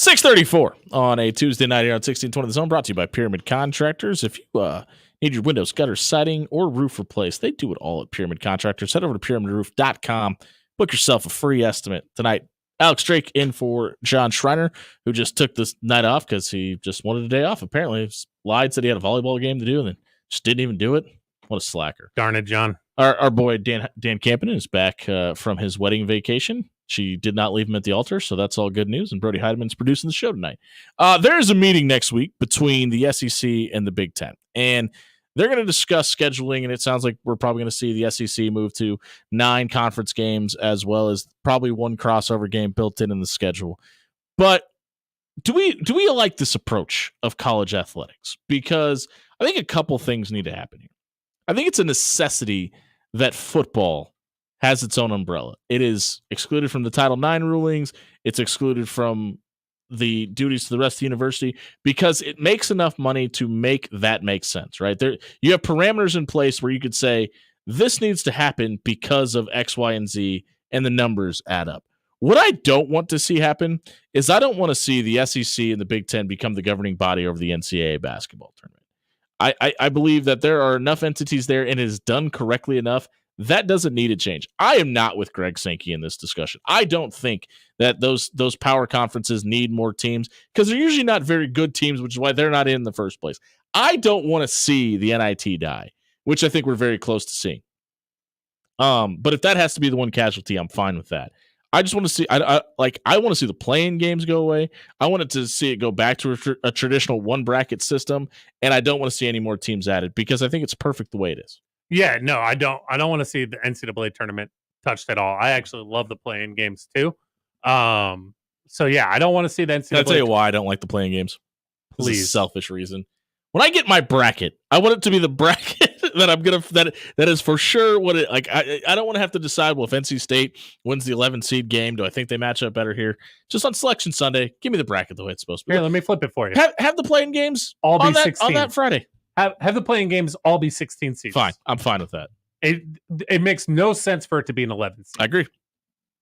6:34 on a Tuesday night here on 1620 The Zone, brought to you by Pyramid Contractors. If you need your windows, gutters, siding, or roof replaced, they do it all at Pyramid Contractors. Head over to pyramidroof.com. Book yourself a free estimate tonight. Alex Drake in for John Schreiner, who just took this night off because he just wanted a day off. Apparently, he lied, said he had a volleyball game to do, and then just didn't even do it. What a slacker. Darn it, John. Our boy Dan Campinen is back from his wedding vacation. She did not leave him at the altar, so that's all good news. And Brody Heideman's producing the show tonight. There is a meeting next week between the SEC and the Big Ten, and they're going to discuss scheduling. And it sounds like we're probably going to see the SEC move to 9 conference games, as well as probably 1 crossover game built in the schedule. But do we like this approach of college athletics? Because I think a couple things need to happen here. I think it's a necessity that football has its own umbrella. It is excluded from the Title IX rulings. It's excluded from the duties to the rest of the university because it makes enough money to make that make sense, right? There, you have parameters in place where you could say this needs to happen because of X, Y, and Z, and the numbers add up. What I don't want to see happen is I don't want to see the SEC and the Big Ten become the governing body over the NCAA basketball tournament. I believe that there are enough entities there and it is done correctly enough. That doesn't need to change. I am not with Greg Sankey in this discussion. I don't think that those power conferences need more teams because they're usually not very good teams, which is why they're not in the first place. I don't want to see the NIT die, which I think we're very close to seeing. But if that has to be the one casualty, I'm fine with that. I just want to see. I want to see the play-in games go away. I wanted to see it go back to a traditional 1 bracket system, and I don't want to see any more teams added because I think it's perfect the way it is. Yeah, no, I don't want to see the NCAA tournament touched at all. I actually love the play-in games too. So yeah, I don't want to see the NCAA. Can I tell you why I don't like the play-in games? Please. This is a selfish reason. When I get my bracket, I want it to be the bracket that I'm gonna that is for sure what it like. I don't want to have to decide. Well, if NC State wins the 11 seed game, do I think they match up better here? Just on Selection Sunday, give me the bracket the way it's supposed to be. Here, let me flip it for you. Have the play-in games all be on that, 16 on that Friday. Have the play-in games all be 16 seeds. Fine, I'm fine with that. It makes no sense for it to be an 11 seed. I agree.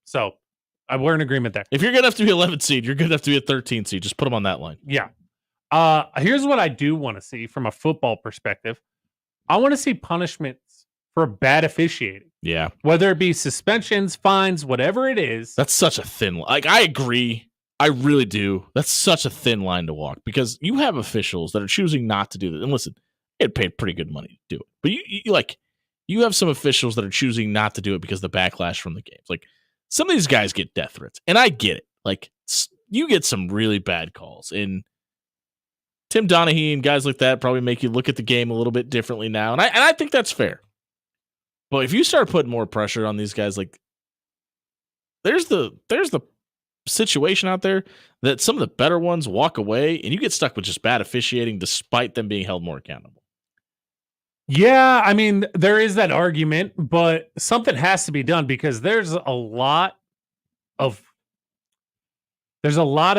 So we're in agreement there. If you're good enough to be 11 seed, you're good enough to be a 13 seed. Just put them on that line. Yeah. Here's what I do want to see from a football perspective. I want to see punishments for bad officiating. Yeah. Whether it be suspensions, fines, whatever it is. That's such a thin line. Like, I agree. I really do. That's such a thin line to walk because you have officials that are choosing not to do this. And listen, they get paid pretty good money to do it. But you have some officials that are choosing not to do it because of the backlash from the games. Like, some of these guys get death threats. And I get it. Like, you get some really bad calls. And Tim Donaghy and guys like that probably make you look at the game a little bit differently now. And I think that's fair. But if you start putting more pressure on these guys, like there's the situation out there that some of the better ones walk away and you get stuck with just bad officiating despite them being held more accountable. Yeah, I mean, there is that argument, but something has to be done because there's a lot of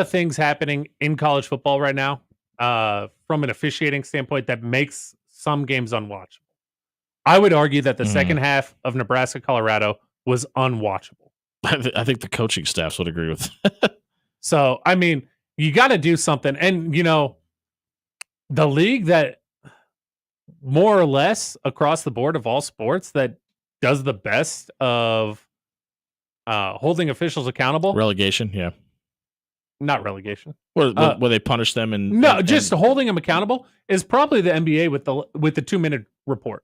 things happening in college football right now. From an officiating standpoint that makes some games unwatchable. I would argue that the second half of Nebraska-Colorado was unwatchable. I think the coaching staffs would agree with that. So, I mean, you got to do something. And, the league that more or less across the board of all sports that does the best of holding officials accountable. Relegation, yeah. Not relegation. Where they punish them and just holding them accountable is probably the NBA with the 2-minute report.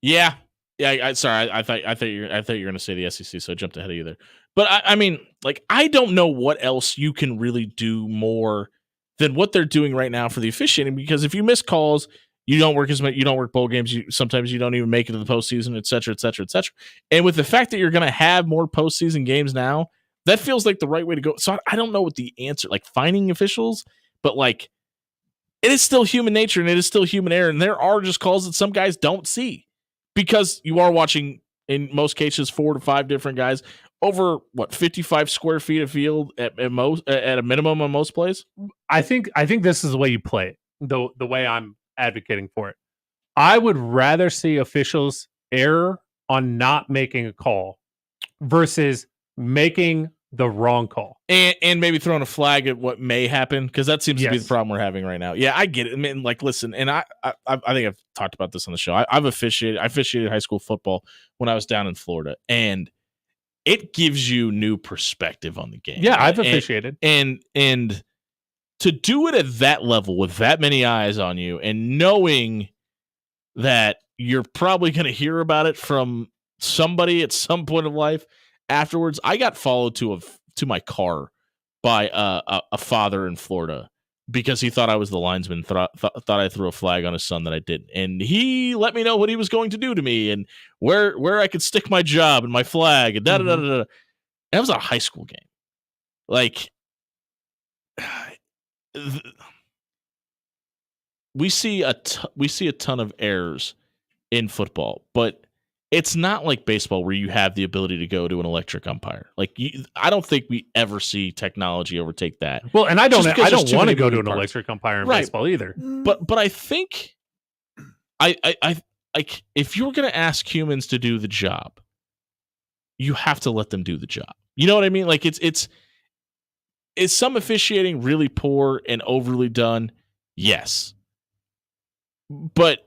Yeah. Sorry, I thought you were going to say the SEC, so I jumped ahead of you there. But I mean, like, I don't know what else you can really do more than what they're doing right now for the officiating. Because if you miss calls, you don't work as much. You don't work bowl games. Sometimes you don't even make it to the postseason, et cetera, et cetera, et cetera. And with the fact that you're going to have more postseason games now. That feels like the right way to go. So I don't know what the answer, like fining officials, but like it is still human nature and it is still human error. And there are just calls that some guys don't see because you are watching in most cases 4 to 5 different guys over 55 square feet of field at a minimum on most plays. I think this is the way you play it. The way I'm advocating for it. I would rather see officials err on not making a call versus making the wrong call. And maybe throwing a flag at what may happen, because that seems to be the Yes. problem we're having right now. Yeah, I get it. I mean, like, listen, and I think I've talked about this on the show. I officiated high school football when I was down in Florida, and it gives you new perspective on the game. Yeah, I've officiated. And to do it at that level with that many eyes on you and knowing that you're probably going to hear about it from somebody at some point of life afterwards. I got followed to my car by a father in Florida because he thought I was the linesman, thought I threw a flag on his son that I didn't. And he let me know what he was going to do to me and where I could stick my job and my flag and da-da-da-da-da. That was a high school game. Like, we see a ton of errors in football, but it's not like baseball where you have the ability to go to an electric umpire. Like, I don't think we ever see technology overtake that. Well, and I don't want to go to an parts. electric umpire in Right. baseball either. But I think I like, if you're going to ask humans to do the job, you have to let them do the job. You know what I mean? Like, is some officiating really poor and overly done? Yes. But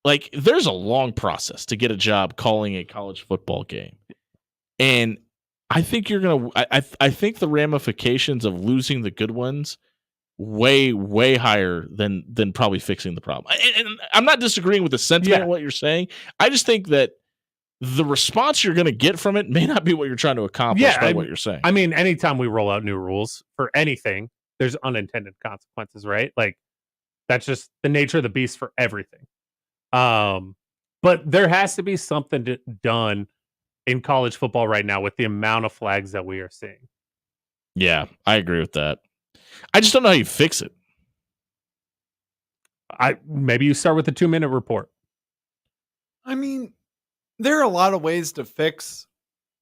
like, there's a long process to get a job calling a college football game. And I think I think the ramifications of losing the good ones way, way higher than probably fixing the problem. And I'm not disagreeing with the sentiment of what you're saying. I just think that the response you're going to get from it may not be what you're trying to accomplish by what you're saying. I mean, anytime we roll out new rules for anything, there's unintended consequences, right? Like, that's just the nature of the beast for everything. But there has to be something done in college football right now with the amount of flags that we are seeing. Yeah, I agree with that. I just don't know how you fix it. Maybe you start with a 2-minute report. I mean, there are a lot of ways to fix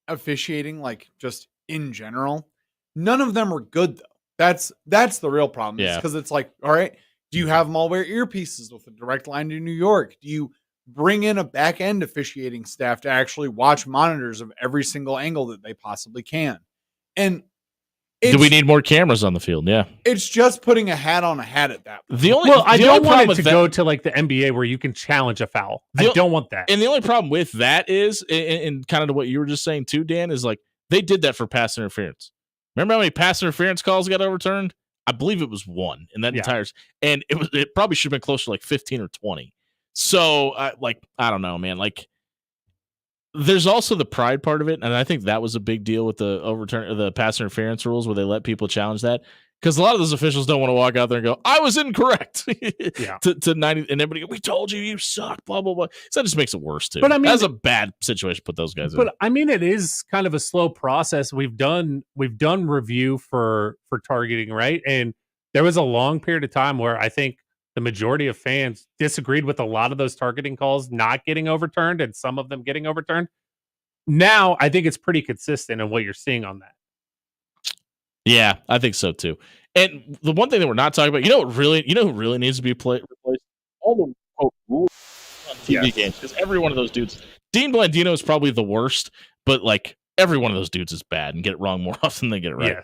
officiating, like, just in general. None of them are good, though. That's the real problem. Yeah. Because it's like, all right, do you have them all wear earpieces with a direct line to New York? Do you bring in a back end officiating staff to actually watch monitors of every single angle that they possibly can? And do we need more cameras on the field? Yeah. It's just putting a hat on a hat at that point. I don't want it to go to like the NBA where you can challenge a foul. I don't want that. And the only problem with that is, and kind of to what you were just saying too, Dan, is like, they did that for pass interference. Remember how many pass interference calls got overturned? I believe it was one in that entire, and it probably should have been closer to like 15 or 20. So I don't know, man. Like, there's also the pride part of it, and I think that was a big deal with the pass interference rules, where they let people challenge that, because a lot of those officials don't want to walk out there and go, "I was incorrect." to 90, and everybody, we told you, you suck, blah blah blah. So that just makes it worse too. But I mean, that's a bad situation to put those guys in. But I mean, it is kind of a slow process. We've done review for targeting, right? And there was a long period of time where I think the majority of fans disagreed with a lot of those targeting calls not getting overturned and some of them getting overturned. Now, I think it's pretty consistent in what you're seeing on that. Yeah, I think so too. And the one thing that we're not talking about, who really needs to be replaced? All the quote rules on TV games, because every one of those dudes, Dean Blandino is probably the worst, but like, every one of those dudes is bad and get it wrong more often than they get it right.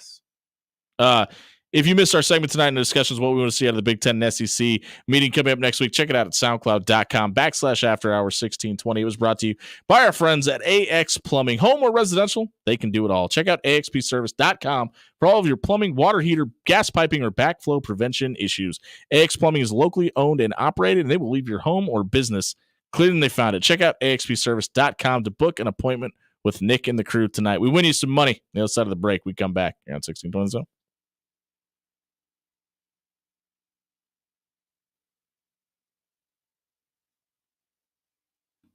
Yes. If you missed our segment tonight in the discussions, what we want to see out of the Big Ten and SEC meeting coming up next week, check it out at soundcloud.com/afterhours1620. It was brought to you by our friends at AX Plumbing. Home or residential, they can do it all. Check out axpservice.com for all of your plumbing, water heater, gas piping, or backflow prevention issues. AX Plumbing is locally owned and operated, and they will leave your home or business cleaner than they found it. Check out axpservice.com to book an appointment with Nick and the crew tonight. We win you some money. On the other side of the break, we come back here on 1620 Zone.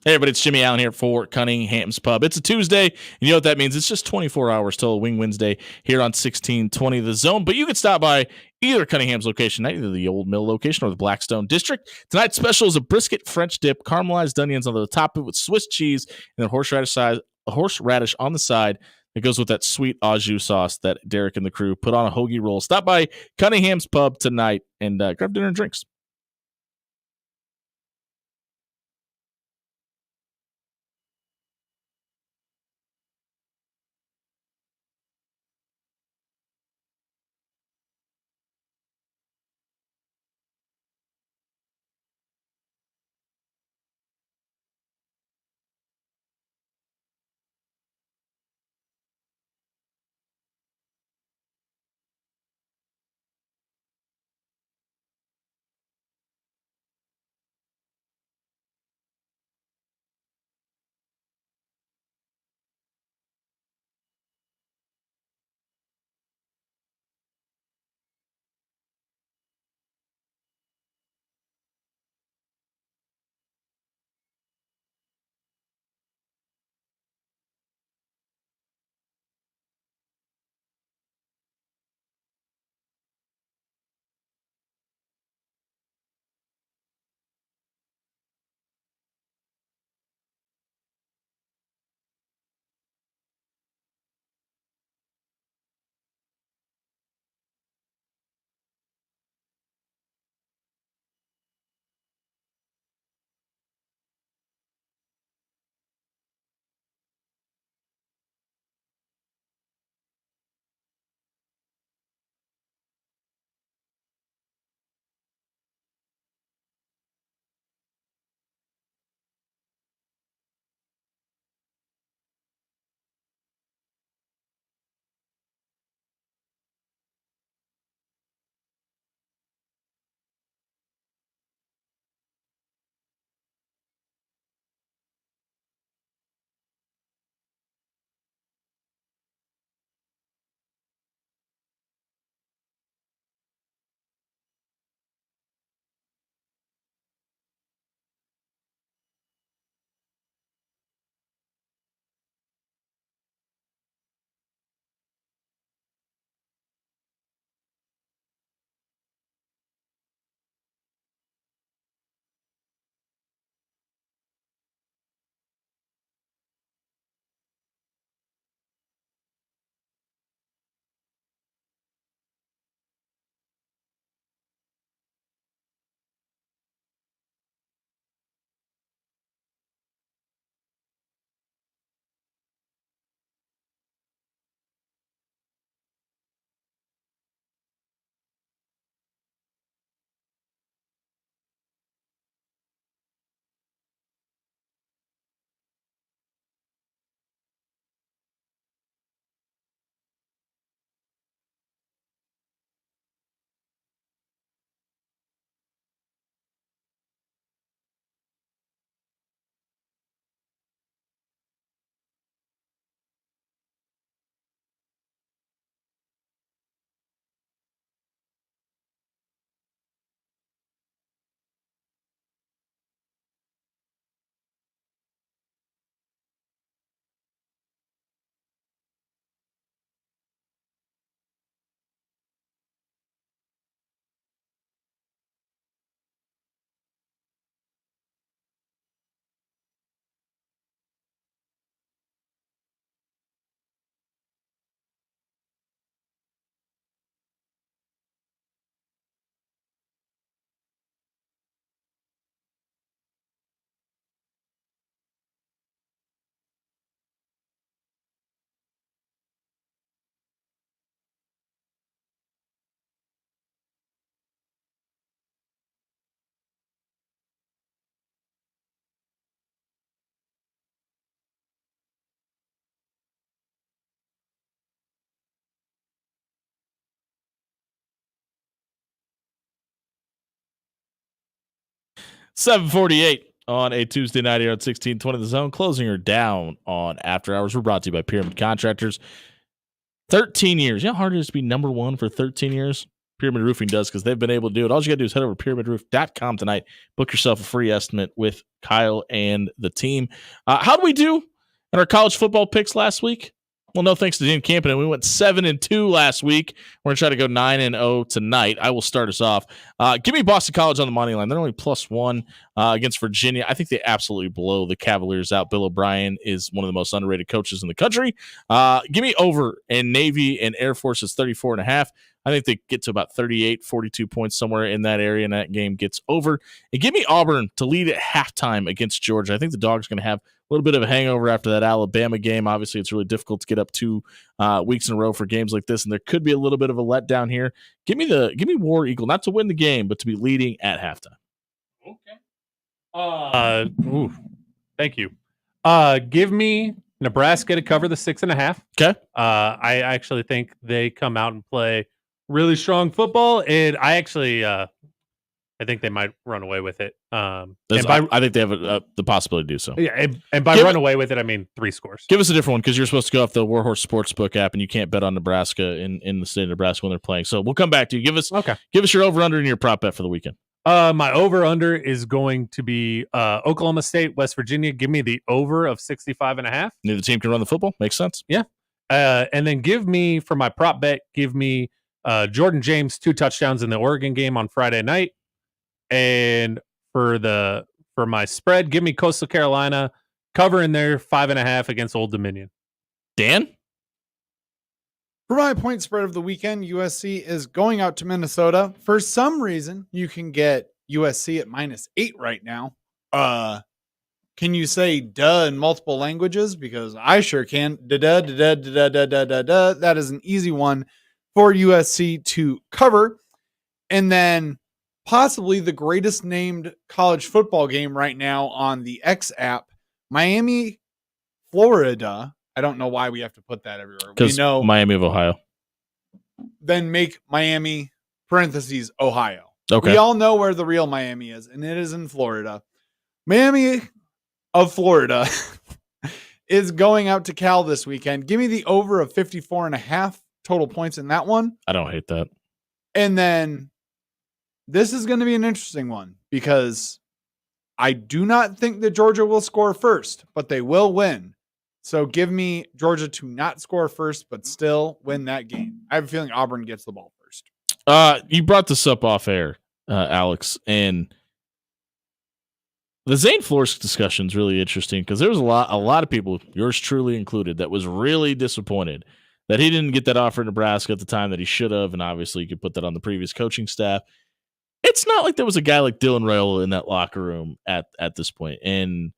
Hey, everybody, it's Jimmy Allen here for Cunningham's Pub. It's a Tuesday, and you know what that means. It's just 24 hours till a Wing Wednesday here on 1620 The Zone. But you can stop by either Cunningham's location, either the Old Mill location or the Blackstone District. Tonight's special is a brisket French dip, caramelized onions on the top of it with Swiss cheese, and then horseradish on the side. It goes with that sweet au jus sauce that Derek and the crew put on a hoagie roll. Stop by Cunningham's Pub tonight and grab dinner and drinks. 7:48 on a Tuesday night here on 1620 The Zone. Closing her down on After Hours. We're brought to you by Pyramid Contractors. 13 years. You know how hard it is to be number one for 13 years? Pyramid Roofing does, because they've been able to do it. All you got to do is head over to pyramidroof.com tonight. Book yourself a free estimate with Kyle and the team. How do we do in our college football picks last week? Well, no thanks to Dan Campen. We went 7-2 last week. We're going to try to go 9-0 tonight. I will start us off. Give me Boston College on the money line. They're only +1 against Virginia. I think they absolutely blow the Cavaliers out. Bill O'Brien is one of the most underrated coaches in the country. Give me over in Navy and Air Force is 34.5. I think they get to about 38, 42 points somewhere in that area, and that game gets over. And give me Auburn to lead at halftime against Georgia. I think the Dogs are going to have a little bit of a hangover after that Alabama game. Obviously, it's really difficult to get up 2 weeks in a row for games like this, and there could be a little bit of a letdown here. Give me War Eagle, not to win the game, but to be leading at halftime. Okay. Thank you. Give me Nebraska to cover the 6.5. Okay. I actually think they come out and play really strong football, and I think they might run away with it. I think they have the possibility to do so. Yeah, and by run away with it, I mean 3 scores. Give us a different one, because you're supposed to go off the Warhorse Sportsbook app, and you can't bet on Nebraska in the state of Nebraska when they're playing. So we'll come back to you. Give us your over-under and your prop bet for the weekend. My over-under is going to be Oklahoma State, West Virginia. Give me the over of 65.5. Neither team can run the football. Makes sense. Yeah. And then give me, for my prop bet, Jordan James 2 touchdowns in the Oregon game on Friday night. And for my spread, give me Coastal Carolina covering their 5.5 against Old Dominion. Dan? For my point spread of the weekend, USC is going out to Minnesota. For some reason, you can get USC at -8 right now. Can you say duh in multiple languages? Because I sure can. Da. That is an easy one for USC to cover. And then possibly the greatest named college football game right now on the X app, Miami, Florida. I don't know why we have to put that everywhere. We know Miami of Ohio. Then make Miami parentheses Ohio. Okay. We all know where the real Miami is, and it is in Florida. Miami of Florida is going out to Cal this weekend. Give me the over of 54.5 total points in that one. I don't hate that. And then this is going to be an interesting one, because I do not think that Georgia will score first, but they will win. So give me Georgia to not score first, but still win that game. I have a feeling Auburn gets the ball first. You brought this up off air, Alex, and the Zane Flores discussion is really interesting, because there was a lot of people, yours truly included, that was really disappointed that he didn't get that offer in Nebraska at the time that he should have, and obviously you could put that on the previous coaching staff. It's not like there was a guy like Dylan Raiola in that locker room at this point, and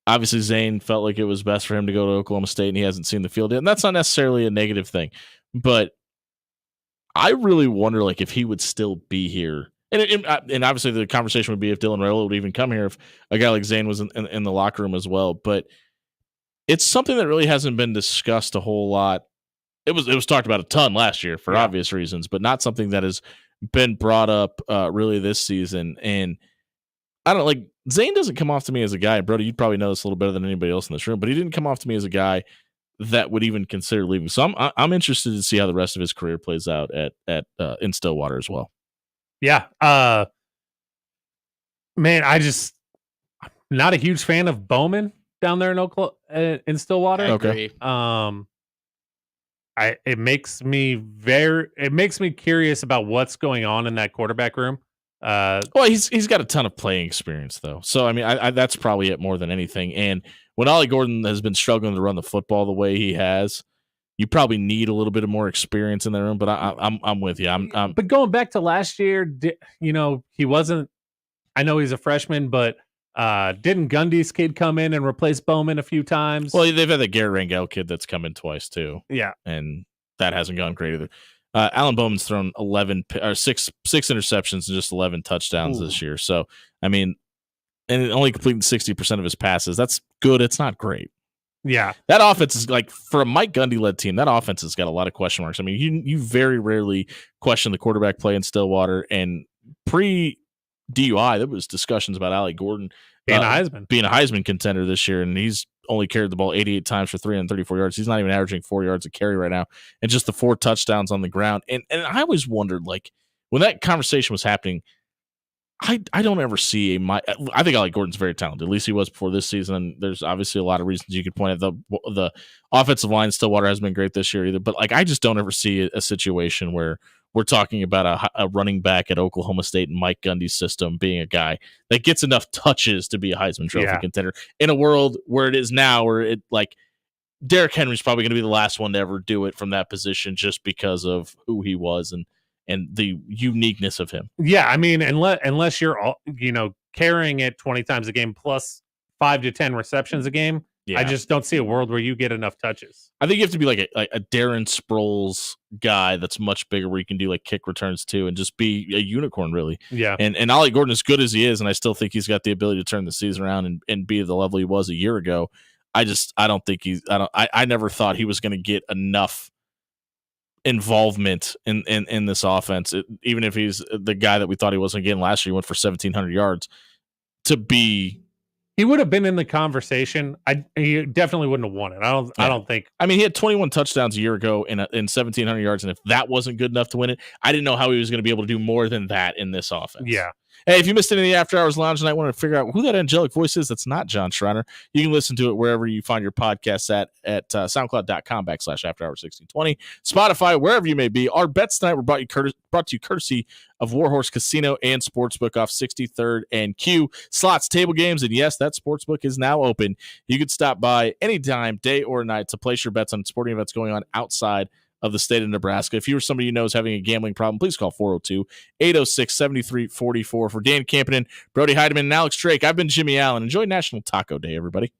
obviously Zane felt like it was best for him to go to Oklahoma State, and he hasn't seen the field yet, and that's not necessarily a negative thing, but I really wonder if he would still be here. And obviously the conversation would be if Dylan Raiola would even come here, if a guy like Zane was in the locker room as well. But it's something that really hasn't been discussed a whole lot. It was talked about a ton last year for obvious reasons, but not something that has been brought up really this season. And I don't Zane doesn't come off to me as a guy, Brody, you'd probably know this a little better than anybody else in this room, but he didn't come off to me as a guy that would even consider leaving. So I'm interested to see how the rest of his career plays out at in Stillwater as well. Yeah. Man, I'm not a huge fan of Bowman down there in Stillwater. Okay. It makes me curious about what's going on in that quarterback room. Well, he's got a ton of playing experience though. So I mean, that's probably it more than anything. And when Ollie Gordon has been struggling to run the football the way he has, you probably need a little bit of more experience in that room. But I'm with you. But going back to last year, he wasn't. I know he's a freshman, but didn't Gundy's kid come in and replace Bowman a few times? Well, they've had the Garrett Rangel kid that's come in twice too. Yeah, and that hasn't gone great either. Alan Bowman's thrown 6 interceptions and just 11 touchdowns this year. So I mean, and only completing 60% of his passes. That's good. It's not great. Yeah, that offense is for a Mike Gundy led team. That offense has got a lot of question marks. I mean, you very rarely question the quarterback play in Stillwater, and pre DUI. There was discussions about Alec Gordon being a Heisman contender this year, and he's only carried the ball 88 times for 334 yards. He's not even averaging 4 yards a carry right now, and just the 4 touchdowns on the ground. And I always wondered, like, when that conversation was happening, I don't ever see I think Alec Gordon's very talented. At least he was before this season. And there's obviously a lot of reasons you could point at. The offensive line, Stillwater hasn't been great this year either. But like, I just don't ever see a situation where we're talking about a running back at Oklahoma State and Mike Gundy's system being a guy that gets enough touches to be a Heisman Trophy contender in a world where it is now, where it like Derrick Henry's probably going to be the last one to ever do it from that position just because of who he was and the uniqueness of him. Yeah, I mean, unless you're carrying it 20 times a game plus 5 to 10 receptions a game, I just don't see a world where you get enough touches. I think you have to be like a Darren Sproles guy that's much bigger, where you can do like kick returns too, and just be a unicorn, really. Yeah. And Alec Gordon, as good as he is, and I still think he's got the ability to turn the season around and be at the level he was a year ago. I don't think I never thought he was going to get enough involvement in this offense, even if he's the guy that we thought he was again last year. He went for 1,700 yards to be. He would have been in the conversation. He definitely wouldn't have won it. I don't think. I mean, he had 21 touchdowns a year ago in 1,700 yards, and if that wasn't good enough to win it, I didn't know how he was going to be able to do more than that in this offense. Yeah. Hey, if you missed any of the After Hours Lounge tonight, want to figure out who that angelic voice is that's not John Schreiner, you can listen to it wherever you find your podcasts at soundcloud.com/AfterHours1620, Spotify, wherever you may be. Our bets tonight were brought to you courtesy of Warhorse Casino and Sportsbook off 63rd and Q. Slots, table games, and yes, that Sportsbook is now open. You can stop by anytime, day or night, to place your bets on sporting events going on outside of the state of Nebraska. If you or somebody you know is having a gambling problem, please call 402-806-7344. For Dan Campanen, Brody Heidemann, and Alex Drake, I've been Jimmy Allen. Enjoy National Taco Day, everybody.